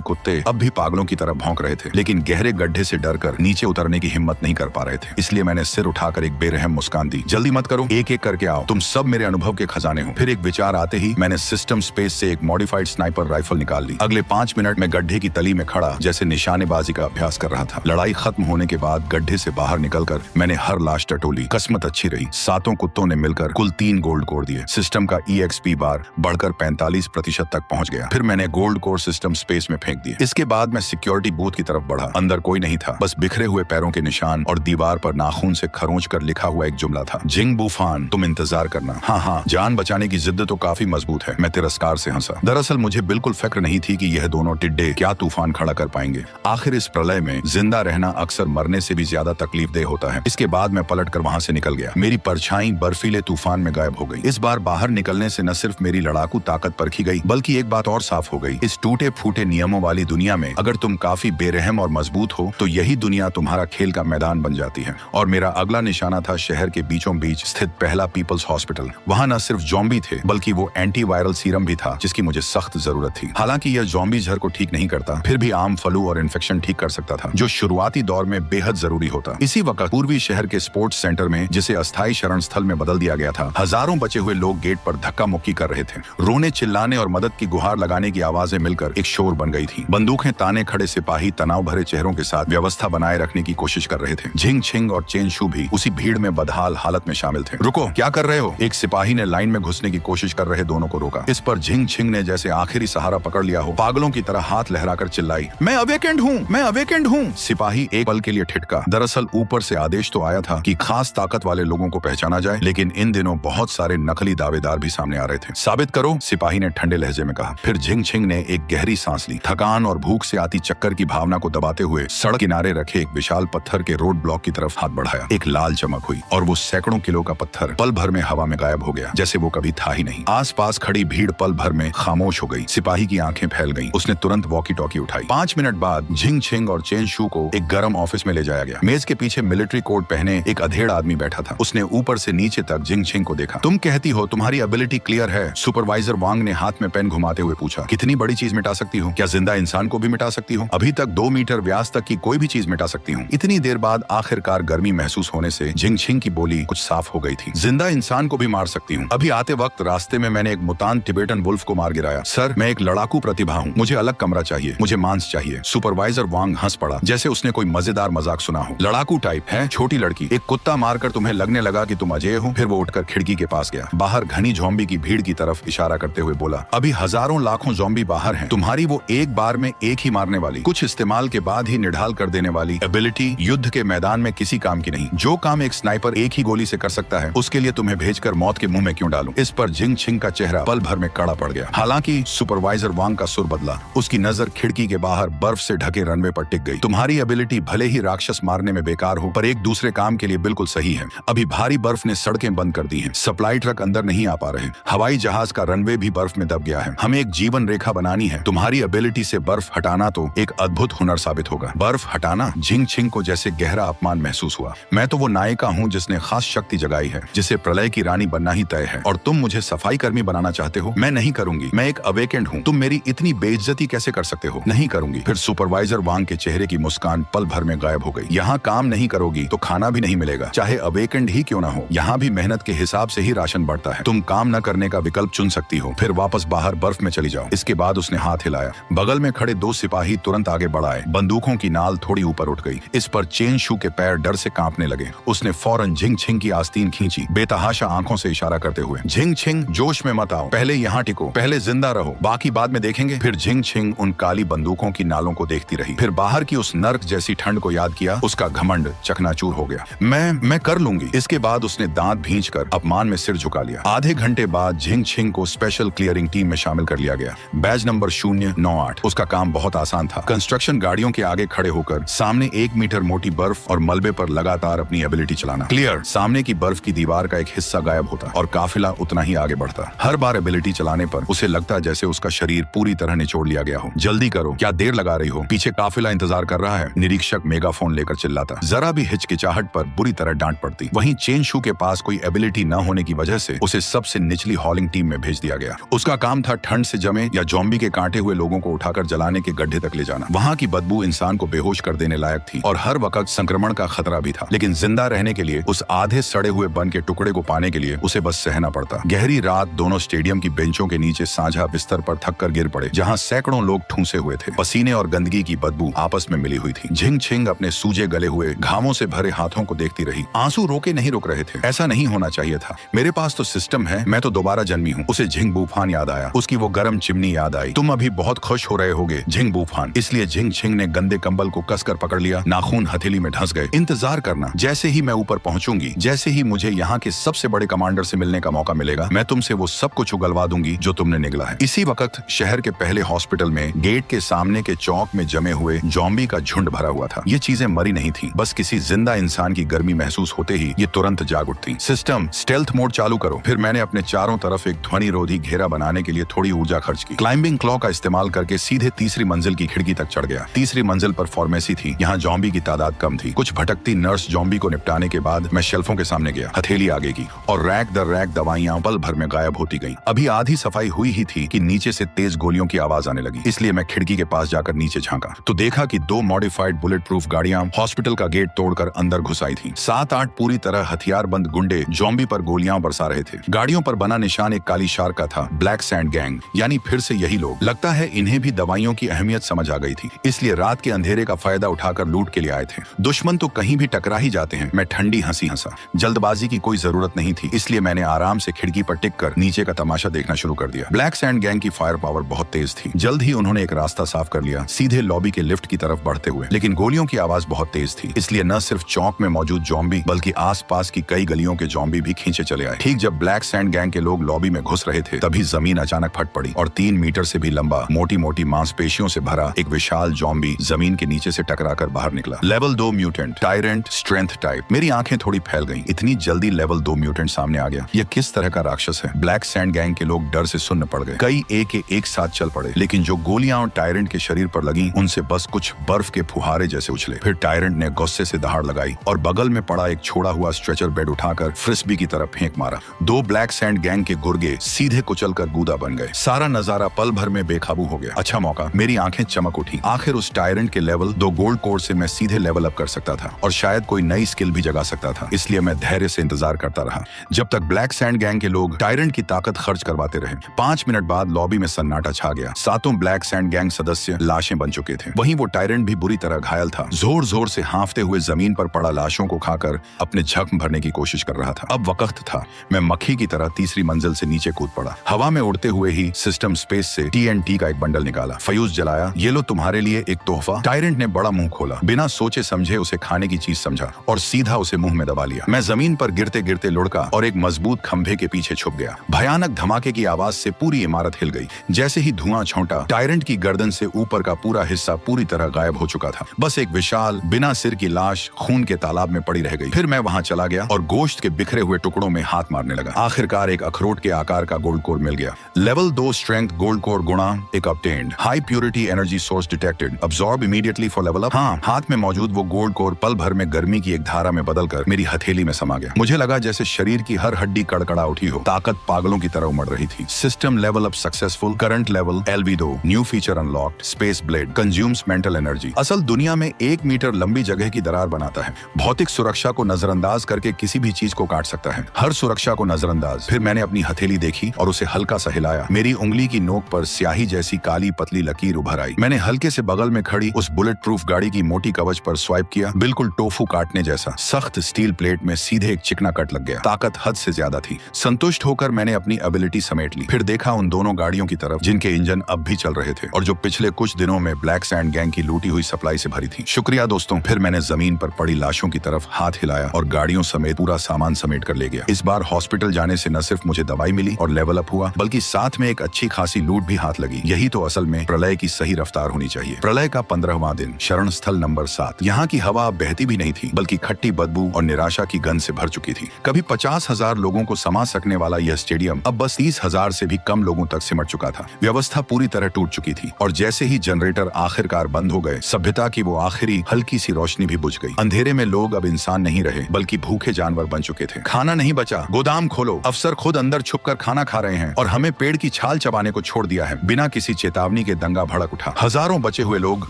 कुत्ते अब भी पागलों की तरह भौंक रहे थे, लेकिन गहरे गड्ढे से डरकर नीचे उतरने की हिम्मत नहीं कर पा रहे थे। इसलिए मैंने सिर उठाकर एक बेरहम मुस्कान दी। जल्दी मत करो, एक एक करके आओ, तुम सब मेरे अनुभव के खजाने हो। फिर एक विचार आते ही मैंने सिस्टम स्पेस से एक मॉडिफाइड स्नाइपर राइफल निकाल ली। अगले 5 मिनट में गड्ढे की तली में खड़ा जैसे निशानेबाजी का अभ्यास कर रहा था। लड़ाई खत्म होने के बाद गड्ढे से बाहर निकलकर मैंने हर लाश टटोली। किस्मत अच्छी रही, 7 कुत्तों ने मिलकर कुल 3 गोल्ड कोर दिए। सिस्टम का EXP बार बढ़कर 45% तक पहुंच गया। फिर मैंने गोल्ड कोर सिस्टम स्पेस में फेंक दिए। इसके बाद मैं सिक्योरिटी बूथ की तरफ बढ़ा। अंदर कोई नहीं था, बस बिखरे हुए पैरों के निशान और दीवार पर नाखून से खरोंच कर लिखा हुआ एक जुमला था, जिंग बुफान, तुम इंतजार करना। हाँ, जान बचाने की जिद तो काफी मजबूत है। मैं तिरस्कार से हंसा। दरअसल मुझे बिल्कुल फिक्र नहीं थी कि यह दोनों टिड्डे क्या तूफान खड़ा कर पाएंगे। आखिर इस प्रलय में जिंदा रहना अक्सर मरने से भी ज्यादा तकलीफदेह होता है। इसके बाद मैं पलटकर वहां से निकल गया। मेरी परछाई बर्फीले तूफान में गायब हो गई। इस बार बाहर निकलने से न सिर्फ मेरी लड़ाकू ताकत परखी गई, बल्कि एक बात और साफ हो गई। इस टूटे फूटे नियमों वाली दुनिया में अगर तुम काफी बेरहम और मजबूत हो तो यही दुनिया तुम्हारा खेल का मैदान बन जाती है। और मेरा अगला निशाना था शहर के बीचों बीच स्थित पहला पीपल्स हॉस्पिटल। वहाँ न सिर्फ जॉम्बी थे, बल्कि वो एंटीवायरल सीरम भी था जिसकी मुझे सख्त जरूरत थी। हालांकि यह जॉम्बी जहर को ठीक नहीं करता, फिर भी आम फ्लू और इन्फेक्शन ठीक कर सकता था, जो शुरुआती दौर में बेहद जरूरी होता। इसी वक्त पूर्वी शहर के स्पोर्ट्स सेंटर में, जिसे अस्थायी शरण स्थल में बदल दिया गया था, हजारों बचे हुए लोग गेट पर धक्का मुक्की कर रहे थे। रोने चिल्लाने और मदद की गुहार लगाने की आवाजें मिलकर एक शोर बन गई थी। बंदूकें ताने खड़े सिपाही तनाव भरे चेहरों के साथ व्यवस्था बनाए रखने की कोशिश कर रहे थे। झिंग छिंग और चेन शू भी उसी भीड़ में बदहाल हालत में शामिल थे। रुको, क्या कर रहे हो? एक सिपाही ने लाइन में घुसने की कोशिश कर रहे दोनों को रोका। इस पर झिंग छिंग ने जैसे आखिरी सहारा पकड़ लिया हो, पागलों की तरह हाथ लहराकर चिल्लाई, मैं अवेकेंड हूँ, मैं अवेकेंड हूँ। सिपाही एक पल के लिए ठिठका। दरअसल ऊपर से आदेश तो आया था कि खास ताकत वाले लोगों को पहचाना जाए, लेकिन इन दिनों बहुत सारे नकली दावेदार भी सामने आ रहे थे। साबित करो, सिपाही ने ठंडे लहजे में कहा। फिर झिंग छिंग ने एक गहरी सांस ली। थकान और भूख से आती चक्कर की भावना को दबाते हुए सड़क किनारे रखे एक विशाल पत्थर के रोड ब्लॉक की तरफ हाथ बढ़ाया। एक लाल चमक हुई और वो सैकड़ों किलो का पत्थर पल भर में हवा में गायब हो गया, जैसे वो कभी था ही नहीं। आसपास खड़ी भीड़ पल भर में खामोश हो गई। सिपाही की आंखें फैल गईं। उसने तुरंत वॉकी टॉकी उठाई। 5 मिनट बाद झिंग छिंग और चेन शू को एक गर्म ऑफिस में ले जाया गया। मेज के पीछे मिलिट्री कोट पहने एक अधेड़ आदमी बैठा था। उसने ऊपर से नीचे तक झिंग छिंग को देखा। तुम कहती हो तुम्हारी एबिलिटी क्लियर है? सुपरवाइजर वांग ने हाथ में पेन घुमाते हुए पूछा। कितनी बड़ी चीज मिटा सकती हो? क्या जिंदा इंसान को भी मिटा सकती हो? अभी तक 2 मीटर व्यास तक की कोई भी चीज मिटा सकती हूँ। इतनी देर बाद आखिरकार गर्मी महसूस होने से झिंग छिंग की बोली कुछ साफ हो गई थी। जिंदा इंसान को भी मार सकती हूँ। अभी आते वक्त रास्ते में मैंने एक मुतान टिबेटन वुल्फ को मार गिराया। सर, मैं एक लड़ाकू प्रतिभा हूँ, मुझे अलग कमरा चाहिए, मुझे मांस चाहिए। सुपरवाइजर वांग हंस पड़ा, जैसे उसने कोई मजेदार मजाक सुना हो। लड़ाकू टाइप है? छोटी लड़की, एक कुत्ता मारकर तुम्हें लगने लगा कि तुम अजय हो? फिर वो उठकर खिड़की के पास गया। बाहर घनी ज़ॉम्बी की भीड़ की तरफ इशारा करते हुए बोला, अभी हजारों लाखों ज़ॉम्बी बाहर हैं। तुम्हारी वो एक बार में एक ही मारने वाली, कुछ इस्तेमाल के बाद ही निढाल कर देने वाली एबिलिटी युद्ध के मैदान में किसी काम की नहीं। जो काम एक स्नाइपर एक ही गोली से कर सकता है, उसके लिए तुम्हें भेजकर मौत के मुंह में क्यों डालूं? इस पर झिंग छिंग का चेहरा पल भर में कड़ा पड़ गया। हालांकि सुपरवाइजर वांग का सुर बदला। उसकी नजर खिड़की के बाहर बर्फ से ढके रनवे पर टिक गई। तुम्हारी एबिलिटी भले ही राक्षस मारने में बेकार हो, पर एक दूसरे काम के लिए बिल्कुल सही है। अभी भारी बर्फ ने सड़कें बंद कर दी हैं। सप्लाई ट्रक अंदर नहीं आ पा रहे। हवाई जहाज का रनवे भी बर्फ में दब गया है। हमें एक जीवन रेखा बनानी है। तुम्हारी एबिलिटी से बर्फ हटाना तो एक अद्भुत हुनर साबित होगा। बर्फ हटाना? झिंग छिंग को जैसे गहरा अपमान महसूस हुआ। मैं तो वो नायिका हूँ जिसने खास शक्ति जगाई है, जिसे प्रलय की रानी बनना ही तय है, और तुम मुझे सफाई कर्मी बनाना चाहते हो? मैं नहीं करूंगी। मैं एक अवेकेंड हूँ। तुम मेरी इतनी बेइज्जती कैसे कर सकते हो? नहीं करूंगी। फिर सुपरवाइजर वांग के चेहरे की मुस्कान पल भर में गायब हो गई। यहाँ काम नहीं करोगी तो खाना भी नहीं मिलेगा, चाहे अवेकेंड ही क्यों ना हो। यहाँ भी मेहनत के हिसाब से ही राशन बढ़ता है। तुम काम न करने का विकल्प चुन सकती हो। फिर वापस बाहर बर्फ में चली जाओ। इसके बाद उसने हाथ हिलाया। बगल में खड़े 2 सिपाही तुरंत आगे बढ़ाए। बंदूकों की नाल थोड़ी ऊपर उठ गई। इस पर चेन शू के पैर डर से कांपने लगे। उसने फौरन झिंग छिंग की आस्तीन खींची, बेतहाशा आंखों से इशारा करते हुए। झिंग छिंग, जोश में मत आओ, पहले यहाँ टिको, पहले जिंदा रहो, बाकी बाद में देखेंगे। फिर झिंग छिंग उन काली बंदूकों की नालों को देखती रही। फिर बाहर की उस नर्क जैसी ठंड को याद किया। उसका घमंड चकनाचूर हो गया। मैं कर लूंगी। इसके बाद उसने दांत भींचकर अपमान में सिर झुका लिया। आधे घंटे बाद झिंग छिंग को स्पेशल क्लियरिंग टीम में शामिल कर लिया गया। Batch number 098। उसका काम बहुत आसान था। कंस्ट्रक्शन गाड़ियों के आगे खड़े होकर सामने 1 मीटर मोटी बर्फ और मलबे पर लगातार अपनी एबिलिटी चलाना। क्लियर। सामने की बर्फ की दीवार का एक हिस्सा गायब होता और काफिला उतना ही आगे बढ़ता। हर बार एबिलिटी चलाने पर उसे लगता जैसे उसका शरीर पूरी तरह निचोड़ लिया गया हो। जल्दी करो, क्या देर लगा रही हो? पीछे काफिला इंतजार कर रहा है। निरीक्षक मेगाफोन लेकर चिल्लाता। जरा भी हिचकिचाहट पर बुरी तरह डांट पड़ती। वहीं चेन शू के पास कोई एबिलिटी मोबिलिटी न होने की वजह से उसे सबसे निचली हॉलिंग टीम में भेज दिया गया। उसका काम था ठंड से जमे या ज़ॉम्बी के कांटे हुए लोगों को उठाकर जलाने के गड्ढे तक ले जाना। वहाँ की बदबू इंसान को बेहोश कर देने लायक थी और हर वक्त संक्रमण का खतरा भी था, लेकिन जिंदा रहने के लिए उस आधे सड़े हुए बन के टुकड़े को पाने के लिए उसे बस सहना पड़ता। गहरी रात दोनों स्टेडियम की बेंचों के नीचे साझा बिस्तर पर थक कर गिर पड़े, जहाँ सैकड़ों लोग ठूंसे हुए थे। पसीने और गंदगी की बदबू आपस में मिली हुई थी। झिंग छिंग अपने सूजे गले हुए घावों से भरे हाथों को देखती रही। आंसू रोके नहीं रुक रहे थे। ऐसा नहीं होना चाहिए था। मेरे पास तो सिस्टम है, मैं तो दोबारा जन्मी हूँ। उसे झिंग बूफान याद आया, उसकी वो गर्म चिमनी याद आई। तुम अभी बहुत खुश हो रहे होगे झिंग बूफान। इसलिए झिंग छिंग ने गंदे कंबल को कसकर पकड़ लिया, नाखून हथेली में ढंस गए। इंतजार करना, जैसे ही मैं ऊपर पहुंचूंगी, जैसे ही मुझे यहाँ के सबसे बड़े कमांडर से मिलने का मौका मिलेगा, मैं तुमसे वो सब कुछ उगलवा दूंगी जो तुमने निगला है। इसी वक्त शहर के पहले हॉस्पिटल में गेट के सामने के चौक में जमे हुए ज़ॉम्बी का झुंड भरा हुआ था। ये चीजें मरी नहीं थी, बस किसी जिंदा इंसान की गर्मी महसूस होते ही ये तुरंत जाग उठती। सिस्टम स्टेल्थ मोड चालू करो। फिर मैंने अपने चारों तरफ एक ध्वनि रोधी घेरा बनाने के लिए थोड़ी ऊर्जा खर्च की। क्लाइंबिंग क्लॉ का इस्तेमाल करके सीधे तीसरी मंजिल की खिड़की तक चढ़ गया। तीसरी मंजिल पर फार्मेसी थी, यहाँ ज़ॉम्बी की तादाद कम थी। कुछ भटकती नर्स ज़ॉम्बी को निपटाने के बाद मैं शेल्फों के सामने गया, हथेली आगे की, और रैक दर रैक दवाइयां पल भर में गायब होती गईं। अभी आधी सफाई हुई ही थी कि नीचे से तेज गोलियों की आवाज आने लगी, इसलिए मैं खिड़की के पास जाकर नीचे झांका तो देखा कि 2 मॉडिफाइड बुलेट प्रूफ गाड़ियां हॉस्पिटल का गेट तोड़कर अंदर घुस आई थी। 7-8 पूरी तरह हथियारबंद गुंडे ज़ॉम्बी पर गोलियां बरसा रहे थे। गाड़ियों पर बना निशान एक काली शार्क का था, ब्लैक सैंड गैंग, यानी फिर से यही लोग। लगता है इन्हें भी दवाइयों की अहमियत समझ आ गई थी, इसलिए रात के अंधेरे का फायदा उठाकर लूट के लिए आए थे। दुश्मन तो कहीं भी टकरा ही जाते हैं। मैं ठंडी हंसी हंसा। जल्दबाजी की कोई जरूरत नहीं थी, इसलिए मैंने आराम से खिड़की पर टिक कर नीचे का तमाशा देखना शुरू कर दिया। ब्लैक सैंड गैंग की फायर पावर बहुत तेज थी। जल्द ही उन्होंने एक रास्ता साफ कर लिया, सीधे लॉबी के लिफ्ट की तरफ बढ़ते हुए। लेकिन गोलियों की आवाज बहुत तेज थी, इसलिए न सिर्फ चौक में मौजूद ज़ॉम्बी बल्कि आसपास की कई गलियों के ज़ॉम्बी भी खींचे चले आए। ठीक जब ब्लैक सैंड गैंग के लोग लॉबी में घुस रहे थे, तभी जमीन अचानक फट पड़ी और 3 मीटर से भी लंबा, मोटी मोटी मांसपेशियों से भरा एक विशाल ज़ॉम्बी जमीन के नीचे से टकराकर बाहर निकला। Level 2 mutant, tyrant strength type. मेरी आंखें थोड़ी फैल गईं। इतनी जल्दी लेवल 2 म्यूटेंट सामने आ गया। यह किस तरह का राक्षस है? ब्लैक सैंड गैंग के लोग डर से सुन्न पड़ गए। कई एक साथ चल पड़े, लेकिन जो गोलियां और टायरेंट के शरीर पर लगी, उनसे बस कुछ बर्फ के फुहारे जैसे उछले। फिर टायरेंट ने गुस्से से दहाड़ लगाई और बगल में पड़ा एक छोड़ा हुआ स्ट्रेचर बेड उठाकर फ्रिस्बी की तरफ फेंक मारा। 2 ब्लैक सैंड गैंग के गुर्गे सीधे कुचलकर गूदा बन गए। सारा नजारा पल भर में बेकाबू हो गया। अच्छा मौका, मेरी आंखें चमक उठी। आखिर उस टायरेंट के लेवल 2 गोल्ड कोर से मैं सीधे लेवल अप कर सकता था और शायद कोई नई स्किल भी जगा सकता था। इसलिए मैं धैर्य से इंतजार करता रहा जब तक ब्लैक सैंड गैंग के लोग टायरेंट की ताकत खर्च करवाते रहे। 5 मिनट बाद लॉबी में सन्नाटा छा गया। 7 ब्लैक सैंड गैंग सदस्य लाशें बन चुके थे। वहीं वो टायरेंट भी बुरी तरह घायल था, जोर जोर से हांफते हुए जमीन पर पड़ा लाशों को खाकर अपने जख्म भरने की कोशिश कर रहा था। अब वक्त था, मैं मक्खी की तरह तीसरी मंजिल से नीचे कूद पड़ा। हवा में उड़ते हुए ही सिस्टम स्पेस से TNT का एक बंडल निकाला, फ्यूज जलाया। ये लो तुम्हारे लिए एक तोहफा। टायरेंट ने बड़ा मुंह खोला, बिना सोचे समझे उसे खाने की चीज समझा और सीधा उसे मुंह में दबा लिया। मैं जमीन पर गिरते गिरते लुढ़का और एक मजबूत खंभे के पीछे छुप गया। भयानक धमाके की आवाज से पूरी इमारत हिल गई। जैसे ही धुआं छौंटा, टायरेंट की गर्दन से ऊपर का पूरा हिस्सा पूरी तरह गायब हो चुका था। बस एक विशाल बिना सिर की लाश खून के तालाब में पड़ी रह गई। फिर मैं वहां चला गया और गोश्त के बिखरे हुए टुकड़ों में हाथ मारने लगा। आखिरकार एक अखरोट के आकार का गोल्ड कोर मिल गया। लेवल 2 स्ट्रेंथ गोल्ड कोर गुणा एक obtained. High purity energy source detected, absorb immediately for level up. हाँ, हाथ में मौजूद वो गोल्ड कोर पल भर में गर्मी की एक धारा में बदलकर मेरी हथेली में समा गया। मुझे लगा जैसे शरीर की हर हड्डी कड़कड़ा उठी हो। ताकत पागलों की तरह उमड़ रही थी। System level up successful, current level LV2, new feature unlocked, space blade, consumes mental energy. असल दुनिया में 1 मीटर लंबी जगह की दरार बनाता है। भौतिक सुरक्षा को नजरअंदाज करके किसी भी चीज को काट सकता है, हर सुरक्षा को नजरअंदाज। फिर मैंने अपनी हथेली देखी और उसे हल्का सा हिलाया। मेरी उंगली की नोक पर स्याही जैसी काली पतली लकीर उभर आई। मैंने हल्के से बगल में खड़ी उस बुलेट प्रूफ गाड़ी की मोटी कवच पर स्वाइप किया। बिल्कुल टोफू काटने जैसा सख्त स्टील प्लेट में सीधे एक चिकना कट लग गया। ताकत हद से ज्यादा थी। संतुष्ट होकर मैंने अपनी एबिलिटी समेट ली। फिर देखा उन दोनों गाड़ियों की तरफ जिनके इंजन अब भी चल रहे थे और जो पिछले कुछ दिनों में ब्लैक सैंड गैंग की लूटी हुई सप्लाई से भरी थी। शुक्रिया दोस्तों। फिर मैंने जमीन पर पड़ी लाशों की तरफ हाथ हिलाया और गाड़ियों समेत पूरा सामान समेट कर ले गया। इस बार हॉस्पिटल जाने से न सिर्फ मुझे दवाई मिली और लेवल अप हुआ, बल्कि साथ में एक अच्छी खासी लूट भी हाथ लगी। यही तो असल में प्रलय की सही रफ्तार होनी चाहिए। प्रलय का 15वां दिन, शरण स्थल नंबर 7। यहाँ की हवा बहती भी नहीं थी, बल्कि खट्टी बदबू और निराशा की गंध से भर चुकी थी। कभी 50,000 लोगों को समा सकने वाला यह स्टेडियम अब बस 30,000 से भी कम लोगों तक सिमट चुका था। व्यवस्था पूरी तरह टूट चुकी थी और जैसे ही जनरेटर आखिरकार बंद हो गए, सभ्यता की वो आखिरी हल्की सी रोशनी भी बुझ गई। अंधेरे में लोग अब इंसान नहीं रहे, बल्कि भूखे जानवर बन चुके थे। खाना नहीं बचा, गोदाम खोलो। अफसर खुद अंदर छुपकर खाना खा रहे हैं और हमें पेड़ की छाल चबाने को छोड़ दिया है। बिना किसी चेतावनी के दंगा भड़क उठा। हजारों बचे हुए लोग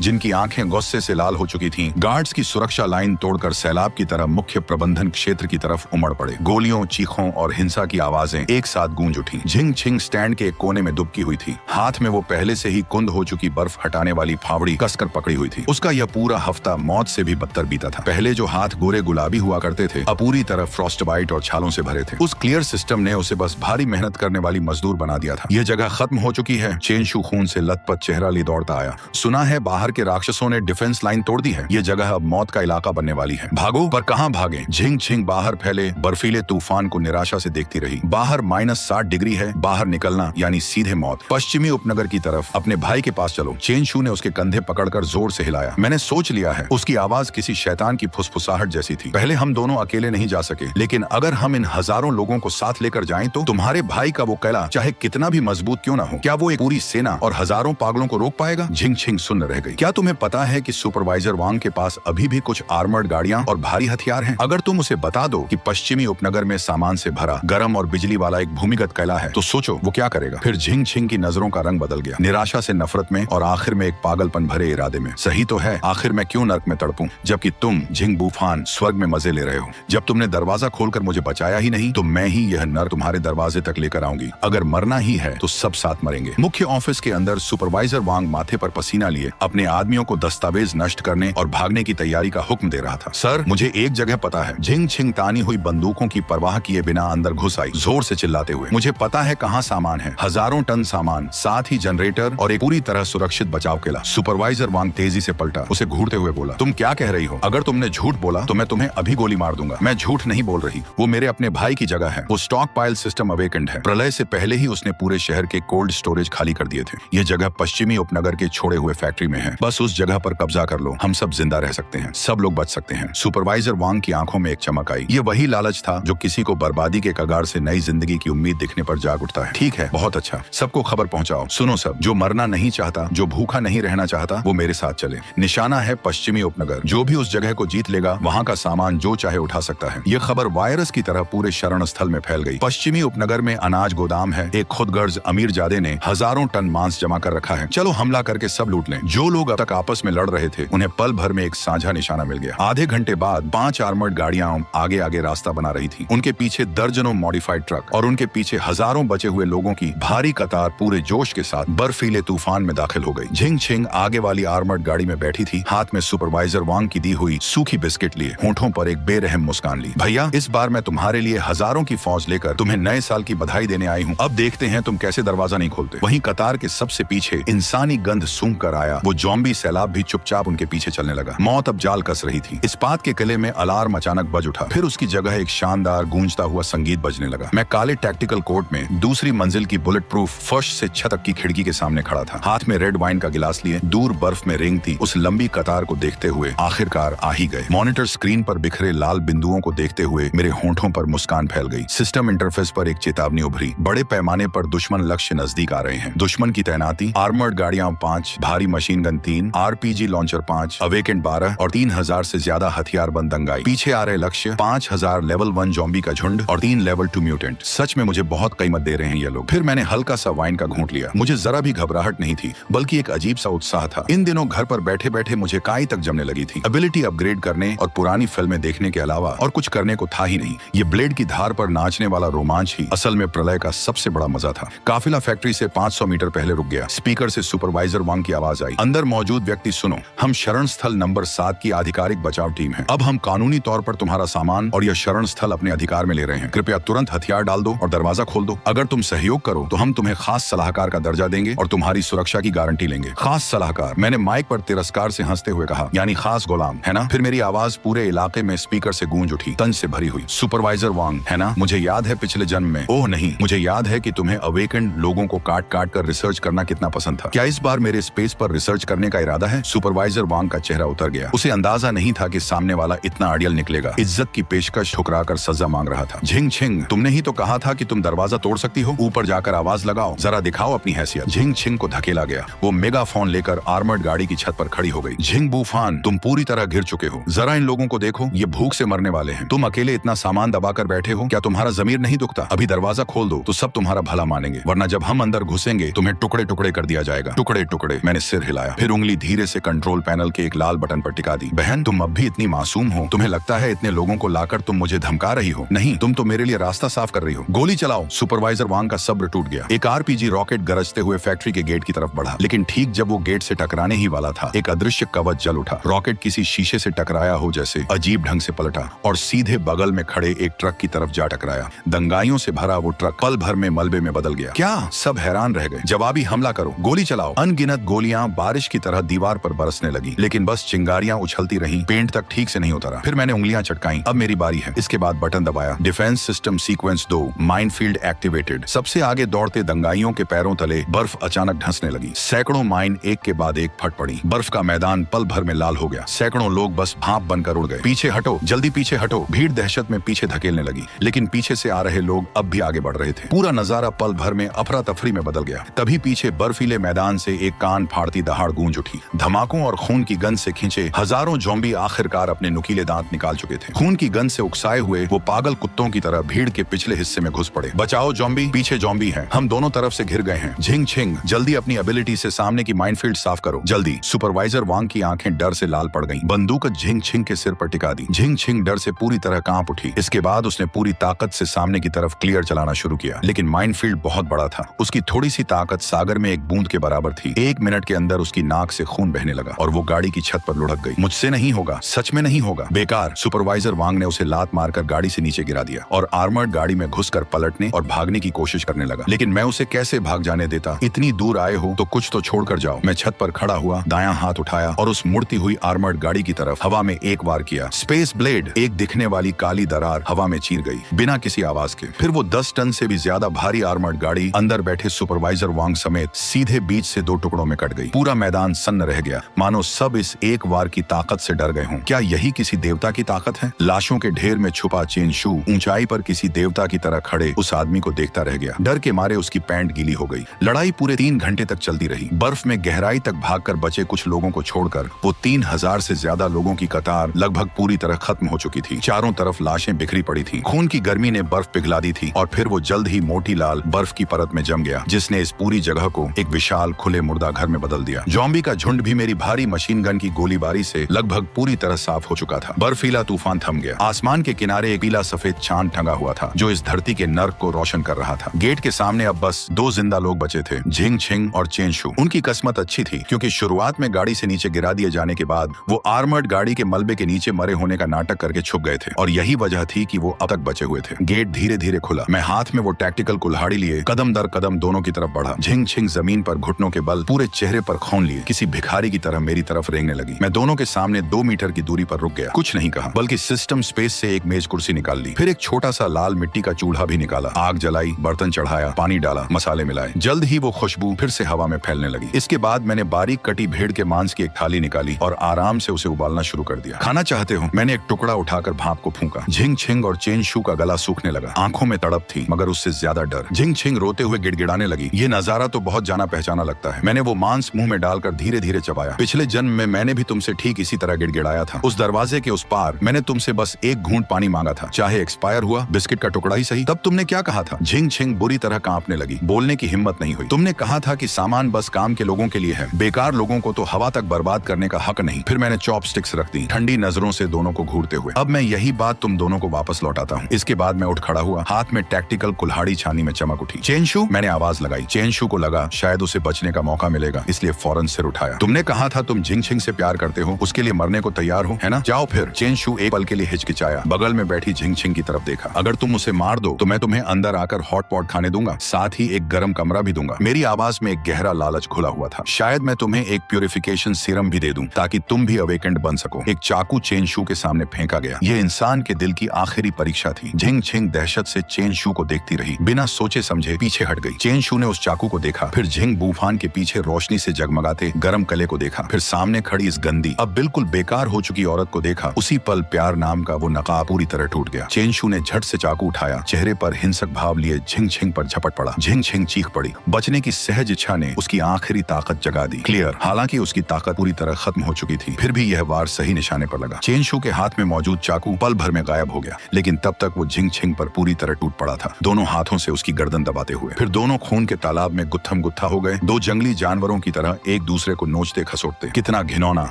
जिनकी आंखें गुस्से से लाल हो चुकी थीं, गार्ड्स की सुरक्षा लाइन तोड़कर सैलाब की तरह मुख्य प्रबंधन क्षेत्र की तरफ उमड़ पड़े। गोलियों, चीखों और हिंसा की आवाजें एक साथ गूंज उठी। झिंग छिंग स्टैंड के एक कोने में दुबकी हुई थी। हाथ में वो पहले से ही कुंद हो चुकी बर्फ हटाने वाली फावड़ी कसकर पकड़ी हुई थी। उसका यह पूरा हफ्ता मौत से भी बदतर बीता था। पहले जो हाथ गोरे गुलाबी हुआ करते थे, अब पूरी तरह फ्रॉस्टबाइट और छालों से भरे थे। उस क्लियर सिस्टम ने उसे बस भारी मेहनत करने वाली मजदूर बना दिया था। यह जगह खत्म हो चुकी है। चेंशू खून से लथपथ चेहरा ले दौड़ता आया। सुना है बाहर के राक्षसों ने डिफेंस लाइन तोड़ दी है। यह जगह अब मौत का इलाका बनने वाली है। भागो, पर कहां भागे? झिंग छिंग बाहर फैले बर्फीले तूफान को निराशा से देखती रही। बाहर -60 डिग्री है। बाहर निकलना यानी सीधे मौत। पश्चिमी उपनगर की तरफ अपने भाई के पास चलो। चेंशू ने उसके कंधे पकड़कर जोर से हिलाया। मैंने सोच लिया है। उसकी आवाज किसी शैतान की फुसफुसाहट जैसी थी। पहले हम दोनों अकेले नहीं जा सके, लेकिन अगर हम इन हजारों लोगों को साथ लेकर जाएं तो तुम्हारे भाई का वो किला चाहे कितना भी मजबूत क्यों ना हो, क्या वो एक पूरी सेना और हजारों पागलों को रोक पाएगा? झिंग छिंग सुन्न रह गई। क्या तुम्हें पता है कि सुपरवाइजर वांग के पास अभी भी कुछ आर्मर्ड गाड़ियां और भारी हथियार हैं? अगर तुम उसे बता दो कि पश्चिमी उपनगर में सामान से भरा गर्म और बिजली वाला एक भूमिगत किला है, तो सोचो वो क्या करेगा। फिर झिंग छिंग की नजरों का रंग बदल गया, निराशा से नफरत में और आखिर में एक पागलपन भरे इरादे में। सही तो है, आखिर मैं क्यों नर्क में तड़पूं जबकि तुम झिंग बूफान स्वर्ग में मजे ले रहे हो। जब तुमने दरवाजा खोलकर मुझे बचाया ही नहीं, तो मैं ही यह नर्क तुम्हारे दरवाजे तक लेकर आऊंगी। अगर मरना ही है तो सब साथ मरेंगे। मुख्य ऑफिस के अंदर सुपरवाइजर वांग माथे पर पसीना लिए अपने आदमियों को दस्तावेज नष्ट करने और भागने की तैयारी का हुक्म दे रहा था। सर, मुझे एक जगह पता है। झिंग छिंग तानी हुई बंदूकों की परवाह किए बिना अंदर घुस आई, जोर से चिल्लाते हुए। मुझे पता है कहाँ सामान है। हजारों टन सामान, साथ ही जनरेटर और एक पूरी तरह सुरक्षित बचाव किला। सुपरवाइजर वांग तेजी से पलटा, उसे घूरते हुए बोला, तुम क्या कह रही हो? अगर तुमने झूठ बोला तो मैं तुम्हें अभी गोली मार दूंगा। मैं झूठ नहीं बोल रही, वो मेरे अपने भाई की जगह है। वो स्टॉक पाइल सिस्टम अवेकेंड है। प्रलय से पहले ही उसने पूरे शहर के कोल्ड स्टोरेज खाली कर दिए थे। ये जगह पश्चिमी उपनगर के छोड़े हुए फैक्ट्री में है। बस उस जगह पर कब्जा कर लो, हम सब जिंदा रह सकते हैं, सब लोग बच सकते हैं। सुपरवाइजर वांग की आंखों में एक चमक आई। ये वही लालच था जो किसी को बर्बादी के कगार से नई जिंदगी की उम्मीद दिखने पर जाग उठता है। ठीक है, बहुत अच्छा, सबको खबर पहुंचाओ। सुनो सब, जो मरना नहीं चाहता, जो भूखा नहीं रहना चाहता, वो मेरे साथ चले। निशाना है पश्चिमी उपनगर। जो भी उस जगह को जीत लेगा, वहाँ का सामान जो चाहे उठा सकता है। ये खबर वायरस की तरह पूरे शरण स्थल में फैल गई। पश्चिमी उपनगर में अनाज गोदाम है। एक खुदगर्ज अमीरजादे ने हजारों टन मांस जमा कर रखा है। चलो हमला करके सब लूट लें। जो लोग अब तक आपस में लड़ रहे थे, उन्हें पल भर में एक साझा निशाना मिल गया। आधे घंटे बाद 5 आर्मर्ड गाड़ियां आगे आगे रास्ता बना रही थी। उनके पीछे दर्जनों मॉडिफाइड ट्रक और उनके पीछे हजारों बचे हुए लोगों की भारी कतार पूरे जोश के साथ बर्फीले तूफान में दाखिल हो गई। झिंग छिंग आगे वाली आर्मर्ड गाड़ी में बैठी थी, हाथ में सुपरवाइजर वांग की दी हुई सूखी बिस्किट लिए, होंठों पर एक बेरहम मुस्कान ली। भैया, इस बार मैं तुम्हारे लिए हजारों की फौज लेकर तुम्हें नए साल की बधाई देने आई हूँ। अब देखते हैं तुम कैसे दरवाजा नहीं खोलते। वहीं कतार के सबसे पीछे इंसानी गंध सूंघ कर आया वो जॉम्बी सैलाब भी चुपचाप उनके पीछे चलने लगा। मौत अब जाल कस रही थी। इस्पात के किले में अलार्म अचानक बज उठा। फिर उसकी जगह एक शानदार गूंजता हुआ संगीत बजने लगा। मैं काले टैक्टिकल कोट में दूसरी मंजिल की बुलेट प्रूफ फर्श से छत तक की खिड़की के सामने खड़ा था। हाथ में रेड वाइन का गिलास लिए दूर बर्फ में रेंगती उस लंबी कतार को देखते हुए आखिरकार आ ही गए। मॉनिटर स्क्रीन पर बिखरे लाल बिंदुओं को देखते हुए मेरे होंठों पर मुस्कान फैल गई। सिस्टम इंटरफेस पर एक चेतावनी उभरी। बड़े पैमाने पर दुश्मन लक्ष्य नजदीक आ रहे हैं। दुश्मन की तैनाती, आर्मर्ड गाड़ियां 5, भारी machine gun 3, RPG launcher 5, awakened 12 और 3000 से ज्यादा हथियारबंद दंगाई। पीछे आ रहे लक्ष्य 5000 लेवल 1 जॉम्बी का झुंड और 3 लेवल 2 म्यूटेंट। सच में मुझे बहुत कीमत दे रहे हैं ये लोग। फिर मैंने हल्का सा वाइन का घूंट लिया। मुझे जरा भी घबराहट नहीं थी, बल्कि एक अजीब सा उत्साह था। इन दिनों घर पर बैठे बैठे मुझे काई तक जमने लगी थी। एबिलिटी अपग्रेड करने और पुरानी फिल्में देखने के अलावा और कुछ करने को था ही नहीं। ये ब्लेड की धार पर नाचने वाला रोमांच ही असल में प्रलय का सबसे बड़ा मजा था। काफिला फैक्ट्री से 500 मीटर पहले रुक गया। स्पीकर से सुपरवाइजर वांग की आवाज आई, अंदर मौजूद व्यक्ति सुनो, हम शरण स्थल नंबर 7 की आधिकारिक बचाव टीम है। अब हम कानूनी तौर पर तुम्हारा सामान और यह शरण स्थल अपने अधिकार में ले रहे हैं। कृपया तुरंत हथियार डाल दो और दरवाजा खोल दो। अगर तुम सहयोग करो तो हम तुम्हें खास सलाहकार का दर्जा देंगे और तुम्हारी सुरक्षा की गारंटी लेंगे। खास सलाहकार, मैंने माइक पर तिरस्कार से हंसते हुए कहा, यानी खास गुलाम, है ना? फिर मेरी आवाज पूरे इलाके में स्पीकर से गूंज उठी, तंज से भरी हुई। सुपरवाइजर वांग, है ना? मुझे याद है पिछले जन्म में, ओह नहीं, मुझे याद है कि तुम्हें अवेकेंड लोगों को काट काट कर रिसर्च करना कितना पसंद था। क्या इस बार मेरे स्पेस पर रिसर्च करने का इरादा है? सुपरवाइजर वांग का चेहरा उतर गया। उसे अंदाजा नहीं था कि सामने वाला इतना अड़ियल निकलेगा। इज्जत की पेशकश ठुकराकर सजा मांग रहा था। झिंग छिंग, तुमने ही तो कहा था कि तुम दरवाजा तोड़ सकती हो। ऊपर जाकर आवाज लगाओ, जरा दिखाओ अपनी हैसियत। झिंग छिंग को धकेला गया। वो मेगाफोन लेकर आर्मर्ड गाड़ी की छत पर खड़ी हो गई। झिंग बूफान, तुम पूरी तरह घिर चुके हो। जरा इन लोगों को देखो, ये भूख से मरने वाले हैं। तुम अकेले इतना सामान दबाकर बैठे हो? क्या तुम्हारा जमीर नहीं दुखता? अभी दरवाजा खोल दो तो सब तुम्हारा भला मानेंगे, वरना जब हम अंदर घुसेंगे तुम्हें टुकड़े टुकड़े कर दिया जाएगा। टुकड़े टुकड़े। मैंने सिर हिलाया, फिर उंगली धीरे से कंट्रोल पैनल के एक लाल बटन पर टिका दी। बहन, तुम अब भी इतनी मासूम हो? तुम्हें लगता है इतने लोगों को लाकर तुम मुझे धमका रही हो? नहीं, तुम तो मेरे लिए रास्ता साफ कर रही हो। गोली चलाओ। सुपरवाइजर वांग का सब्र टूट गया। एक आरपीजी रॉकेट गरजते हुए फैक्ट्री के गेट की तरफ बढ़ा, लेकिन ठीक जब वो गेट से टकराने ही वाला था, एक अदृश्य कवच जल उठा। रॉकेट किसी शीशे से टकराया हो जैसे अजीब ढंग से पलटा और सीधे बगल में खड़े एक ट्रक की तरफ जा टकराया। दंगाइयों से भरा वो ट्रक पल भर में मलबे में बदल गया। क्या? सब हैरान रह गए। जवाबी हमला करो, गोली चलाओ। अनगिनत गोलियां बारिश की तरह दीवार पर बरसने लगी, लेकिन बस चिंगारियां उछलती रहीं, पेंट तक ठीक से नहीं उतरा। फिर मैंने उंगलियां चटकाई, अब मेरी बारी है। इसके बाद बटन दबाया। Defence system sequence 2, minefield activated. सबसे आगे दौड़ते दंगाइयों के पैरों तले बर्फ अचानक धंसने लगी। सैकड़ों माइन एक के बाद एक फट पड़ी। बर्फ का मैदान पल भर में लाल हो गया। सैकड़ों लोग बस भाप बनकर उड़ गए। पीछे हटो, जल्दी पीछे हटो। भीड़ दहशत में पीछे धकेलने लगी, लेकिन पीछे से आ रहे लोग अब भी आगे बढ़ रहे थे। पूरा नजारा पल भर में अफरा तफरी में बदल गया। तभी पीछे बर्फीले मैदान से एक कान फाड़ती दहाड़ गूंज उठी। धमाकों और खून की गंध से खींचे हजारों ज़ॉम्बी आखिरकार अपने नुकीले दांत निकाल चुके थे। खून की गंध से उकसाए हुए वो पागल कुत्तों की तरह भीड़ के पिछले हिस्से में घुस पड़े। बचाओ ज़ॉम्बी, पीछे ज़ॉम्बी हैं, हम दोनों तरफ से घिर गए हैं। झिंग छिंग, जल्दी अपनी एबिलिटी से सामने की माइनफील्ड साफ करो, जल्दी। सुपरवाइजर वांग की आंखें डर से लाल पड़ गईं। बंदूक झिंग छिंग के सिर पर टिका दी। झिंग छिंग डर से पूरी तरह कांप उठी। इसके बाद उसने पूरी ताकत से सामने की तरफ क्लियर चलाना शुरू किया, लेकिन माइनफील्ड बहुत बड़ा था। उसकी थोड़ी सी ताकत सागर में एक बूंद के बराबर थी। 1 मिनट के अंदर उसकी नाक से खून बहने लगा और वो गाड़ी की छत पर लुढ़क गई। मुझसे नहीं होगा, सच में नहीं होगा। बेकार। सुपरवाइजर वांग ने उसे लात मारकर गाड़ी से नीचे गिरा दिया और आर्मर्ड गाड़ी में घुसकर पलटने और भागने की कोशिश करने लगा, लेकिन मैं उसे कैसे भाग जाने देता? इतनी दूर आए हो तो कुछ तो छोड़कर जाओ। मैं छत पर खड़ा हुआ, दायां हाथ उठाया और उस मुड़ती हुई आर्मर्ड गाड़ी की तरफ हवा में एक वार किया। Space blade. एक दिखने वाली काली दरार हवा में चीर गई बिना किसी आवाज के। फिर वो 10 टन से भी ज्यादा भारी आर्मर्ड गाड़ी अंदर बैठे सुपरवाइजर वांग समेत सीधे बीच से 2 टुकड़ों में कट गई। पूरा मैदान सन्न रह गया, मानो सब इस एक वार की ताकत से डर गए हों। क्या यही किसी देवता की ताकत है? लाशों के ढेर में छुपा चेन शू ऊंचाई पर किसी देवता की तरह खड़े उस आदमी को देखता रह गया। डर के मारे उसकी पैंट गीली हो गई। लड़ाई पूरे 3 घंटे तक चलती रही। बर्फ में गहराई तक भागकर बचे कुछ लोगों को छोड़कर वो 3000 से ज्यादा लोगों की कतार लगभग पूरी तरह खत्म हो चुकी थी। चारों तरफ लाशें बिखरी पड़ी थी। खून की गर्मी ने बर्फ पिघला दी थी और फिर वो जल्द ही मोटी लाल बर्फ की परत में जम गया, जिसने इस पूरी जगह को एक विशाल खुले मुर्दा घर में बदल दिया। ज़ॉम्बी का झुंड भी मेरी भारी मशीन गन की गोलीबारी से लगभग पूरी तरह साफ हो चुका था। बर्फीला तूफान थम गया। आसमान के किनारे एक पीला सफेद चांद टंगा हुआ था, जो इस धरती के नर्क को रोशन कर रहा था। गेट के सामने अब बस 2 जिंदा लोग बचे थे, झिंग छिंग और चेन शू। उनकी किस्मत अच्छी थी, क्योंकि शुरुआत में गाड़ी से नीचे गिरा दिए जाने के बाद वो आर्मर्ड गाड़ी के मलबे के नीचे मरे होने का नाटक करके छुप गए थे, और यही वजह थी कि वो अब तक बचे हुए थे। गेट धीरे धीरे खुला। मैं हाथ में वो टैक्टिकल कुल्हाड़ी लिए कदम दर कदम दोनों की तरफ बढ़ा। झिंग छिंग जमीन पर घुटनों के बल पूरे चेहरे पर खौन लिए किसी भिखारी की तरह मेरी तरफ रेंगने लगी। मैं दोनों के सामने 2 मीटर की दूरी पर रुक गया। कुछ नहीं कहा, बल्कि सिस्टम स्पेस से एक मेज कुर्सी निकाल ली। फिर एक छोटा सा लाल मिट्टी का चूल्हा भी निकाला। आग जलाई, बर्तन चढ़ाया, पानी डाला, मसाले मिलाए। जल्द ही वो खुशबू फिर से हवा में फैलने लगी। इसके बाद मैंने बारीक कटी भेड़ के मांस की एक थाली निकाली और आराम से उसे उबालना शुरू कर दिया। खाना चाहते हो? मैंने एक टुकड़ा उठाकर भाप को फूंका। झिंग छिंग और चेन शू का गला सूखने लगा। आंखों में तड़प थी, मगर उससे ज्यादा डर। झिंग छिंग रोते हुए गिड़गिड़ाने लगी। ये नजारा तो बहुत जाना पहचाना लगता है। मैंने वो मांस मुंह में डालकर धीरे धीरे चबाया। पिछले जन्म में मैंने भी तुमसे ठीक इसी तरह गिड़गिड़ाया था। उस दरवाजे के उस पार मैंने तुमसे बस एक घूंट पानी मांगा था, चाहे एक्सपायर हुआ, बिस्किट का टुकड़ा ही सही। तब तुमने क्या कहा था? झिंग छिंग बुरी तरह कांपने लगी। बोलने की हिम्मत नहीं हुई। तुमने कहा था कि सामान बस काम के लोगों के लिए है, बेकार लोगों को तो हवा तक बर्बाद करने का हक नहीं। फिर मैंने चॉपस्टिक्स रख दी, ठंडी नजरों से दोनों को घूरते हुए। अब मैं यही बात तुम दोनों को वापस लौटाता हूँ। इसके बाद मैं उठ खड़ा हुआ। हाथ में टैक्टिकल कुल्हाड़ी छानी में चमक उठी। चेन शू, मैंने आवाज लगाई। चेन शू को लगा शायद उसे बचने का मौका मिलेगा, इसलिए फौरन सिर उठाया। तुमने कहा था तुम झिंग छिंग से प्यार करते हो, उसके लिए मरने को तैयार हो, है ना? जाओ फिर। चेन शू एक पल के लिए हिचकिचाया, बगल में बैठी झिंग छिंग की तरफ देखा। अगर तुम उसे मार दो तो मैं तुम्हें अंदर आकर हॉट पॉट खाने दूंगा, साथ ही एक गर्म कमरा भी दूंगा। मेरी आवाज में एक गहरा लालच घुला हुआ था। शायद मैं तुम्हें एक प्यूरिफिकेशन सीरम भी दे दूं, ताकि तुम भी अवेकेंड बन सको। एक चाकू चेन शू के सामने फेंका गया। ये इंसान के दिल की आखिरी परीक्षा थी। झिंग छिंग दहशत से चेन शू को देखती रही, बिना सोचे समझे पीछे हट गई। चेन शू ने उस चाकू को देखा, फिर झिंग बूफान के पीछे रोशनी से जगमगाते गर्म कले को देखा, फिर सामने खड़ी इस गंदी, अब बिल्कुल बेकार हो चुकी औरत को देखा। उसी पल प्यार नाम का वो नकाब पूरी तरह टूट गया। चेन शू ने झट से चाकू उठाया, चेहरे पर हिंसक भाव लिए झिंग छिंग पर झपट पड़ा। झिंग छिंग चीख पड़ी। बचने की सहज इच्छा ने उसकी आखिरी ताकत जगा दी। क्लियर। हालांकि उसकी ताकत पूरी तरह खत्म हो चुकी थी, फिर भी यह वार सही निशाने पर लगा। चेन शू के हाथ में मौजूद चाकू पल भर में गायब हो हो गया, लेकिन तब तक वो झिंग छिंग पर पूरी तरह टूट पड़ा था, दोनों हाथों से उसकी गर्दन दबाते हुए। फिर दोनों खून के तालाब में गुत्थम गुत्था हो गए, दो जंगली जानवरों की तरह एक दूसरे को नोचते खसोटते। कितना घिनौना,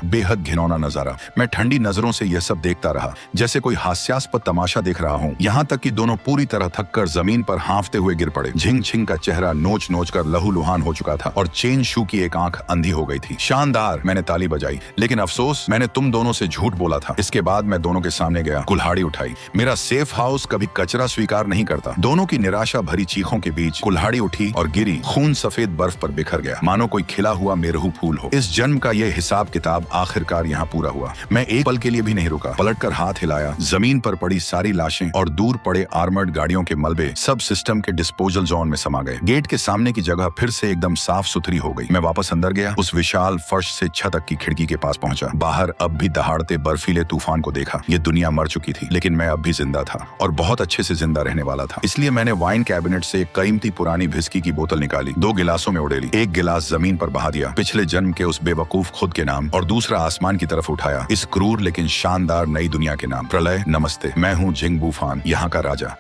बेहद घिनौना नजारा। मैं ठंडी नजरों से यह सब देखता रहा, जैसे कोई हास्यास्पद तमाशा देख रहा हूँ, यहाँ तक कि दोनों पूरी तरह थककर जमीन पर हांफते हुए गिर पड़े। झिंग छिंग का चेहरा नोच नोच कर लहूलुहान हो चुका था और चेन शू की एक आंख अंधी हो गई थी। शानदार, मैंने ताली बजाई, लेकिन अफसोस मैंने तुम दोनों से झूठ बोला था। इसके बाद मैं दोनों के सामने गया, कुल्हाड़ी उठाई। मेरा सेफ हाउस कभी कचरा स्वीकार नहीं करता। दोनों की निराशा भरी चीखों के बीच कुल्हाड़ी उठी और गिरी, खून सफेद बर्फ पर बिखर गया, मानो कोई खिला हुआ मेरहू फूल हो। इस जन्म का यह हिसाब किताब आखिरकार यहाँ पूरा हुआ। मैं एक पल के लिए भी नहीं रुका, पलटकर हाथ हिलाया, जमीन पर पड़ी सारी लाशें और दूर पड़े आर्मर्ड गाड़ियों के मलबे सब सिस्टम के डिस्पोजल जोन में समा गए। गेट के सामने की जगह फिर से एकदम साफ सुथरी हो गई। मैं वापस अंदर गया, उस विशाल फर्श से छत तक की खिड़की के पास पहुंचा। बाहर अब भी दहाड़ते बर्फीले तूफान को देखा। ये दुनिया मर चुकी थी, लेकिन मैं अब भी जिंदा था और बहुत अच्छे से जिंदा रहने वाला था। इसलिए मैंने वाइन कैबिनेट से एक कीमती पुरानी विस्की की बोतल निकाली, 2 गिलासों में उड़ेली। एक गिलास जमीन पर बहा दिया, पिछले जन्म के उस बेवकूफ खुद के नाम, और दूसरा आसमान की तरफ उठाया, इस क्रूर लेकिन शानदार नई दुनिया के नाम। प्रलय, नमस्ते, मैं हूँ जिंग बूफान, यहाँ का राजा।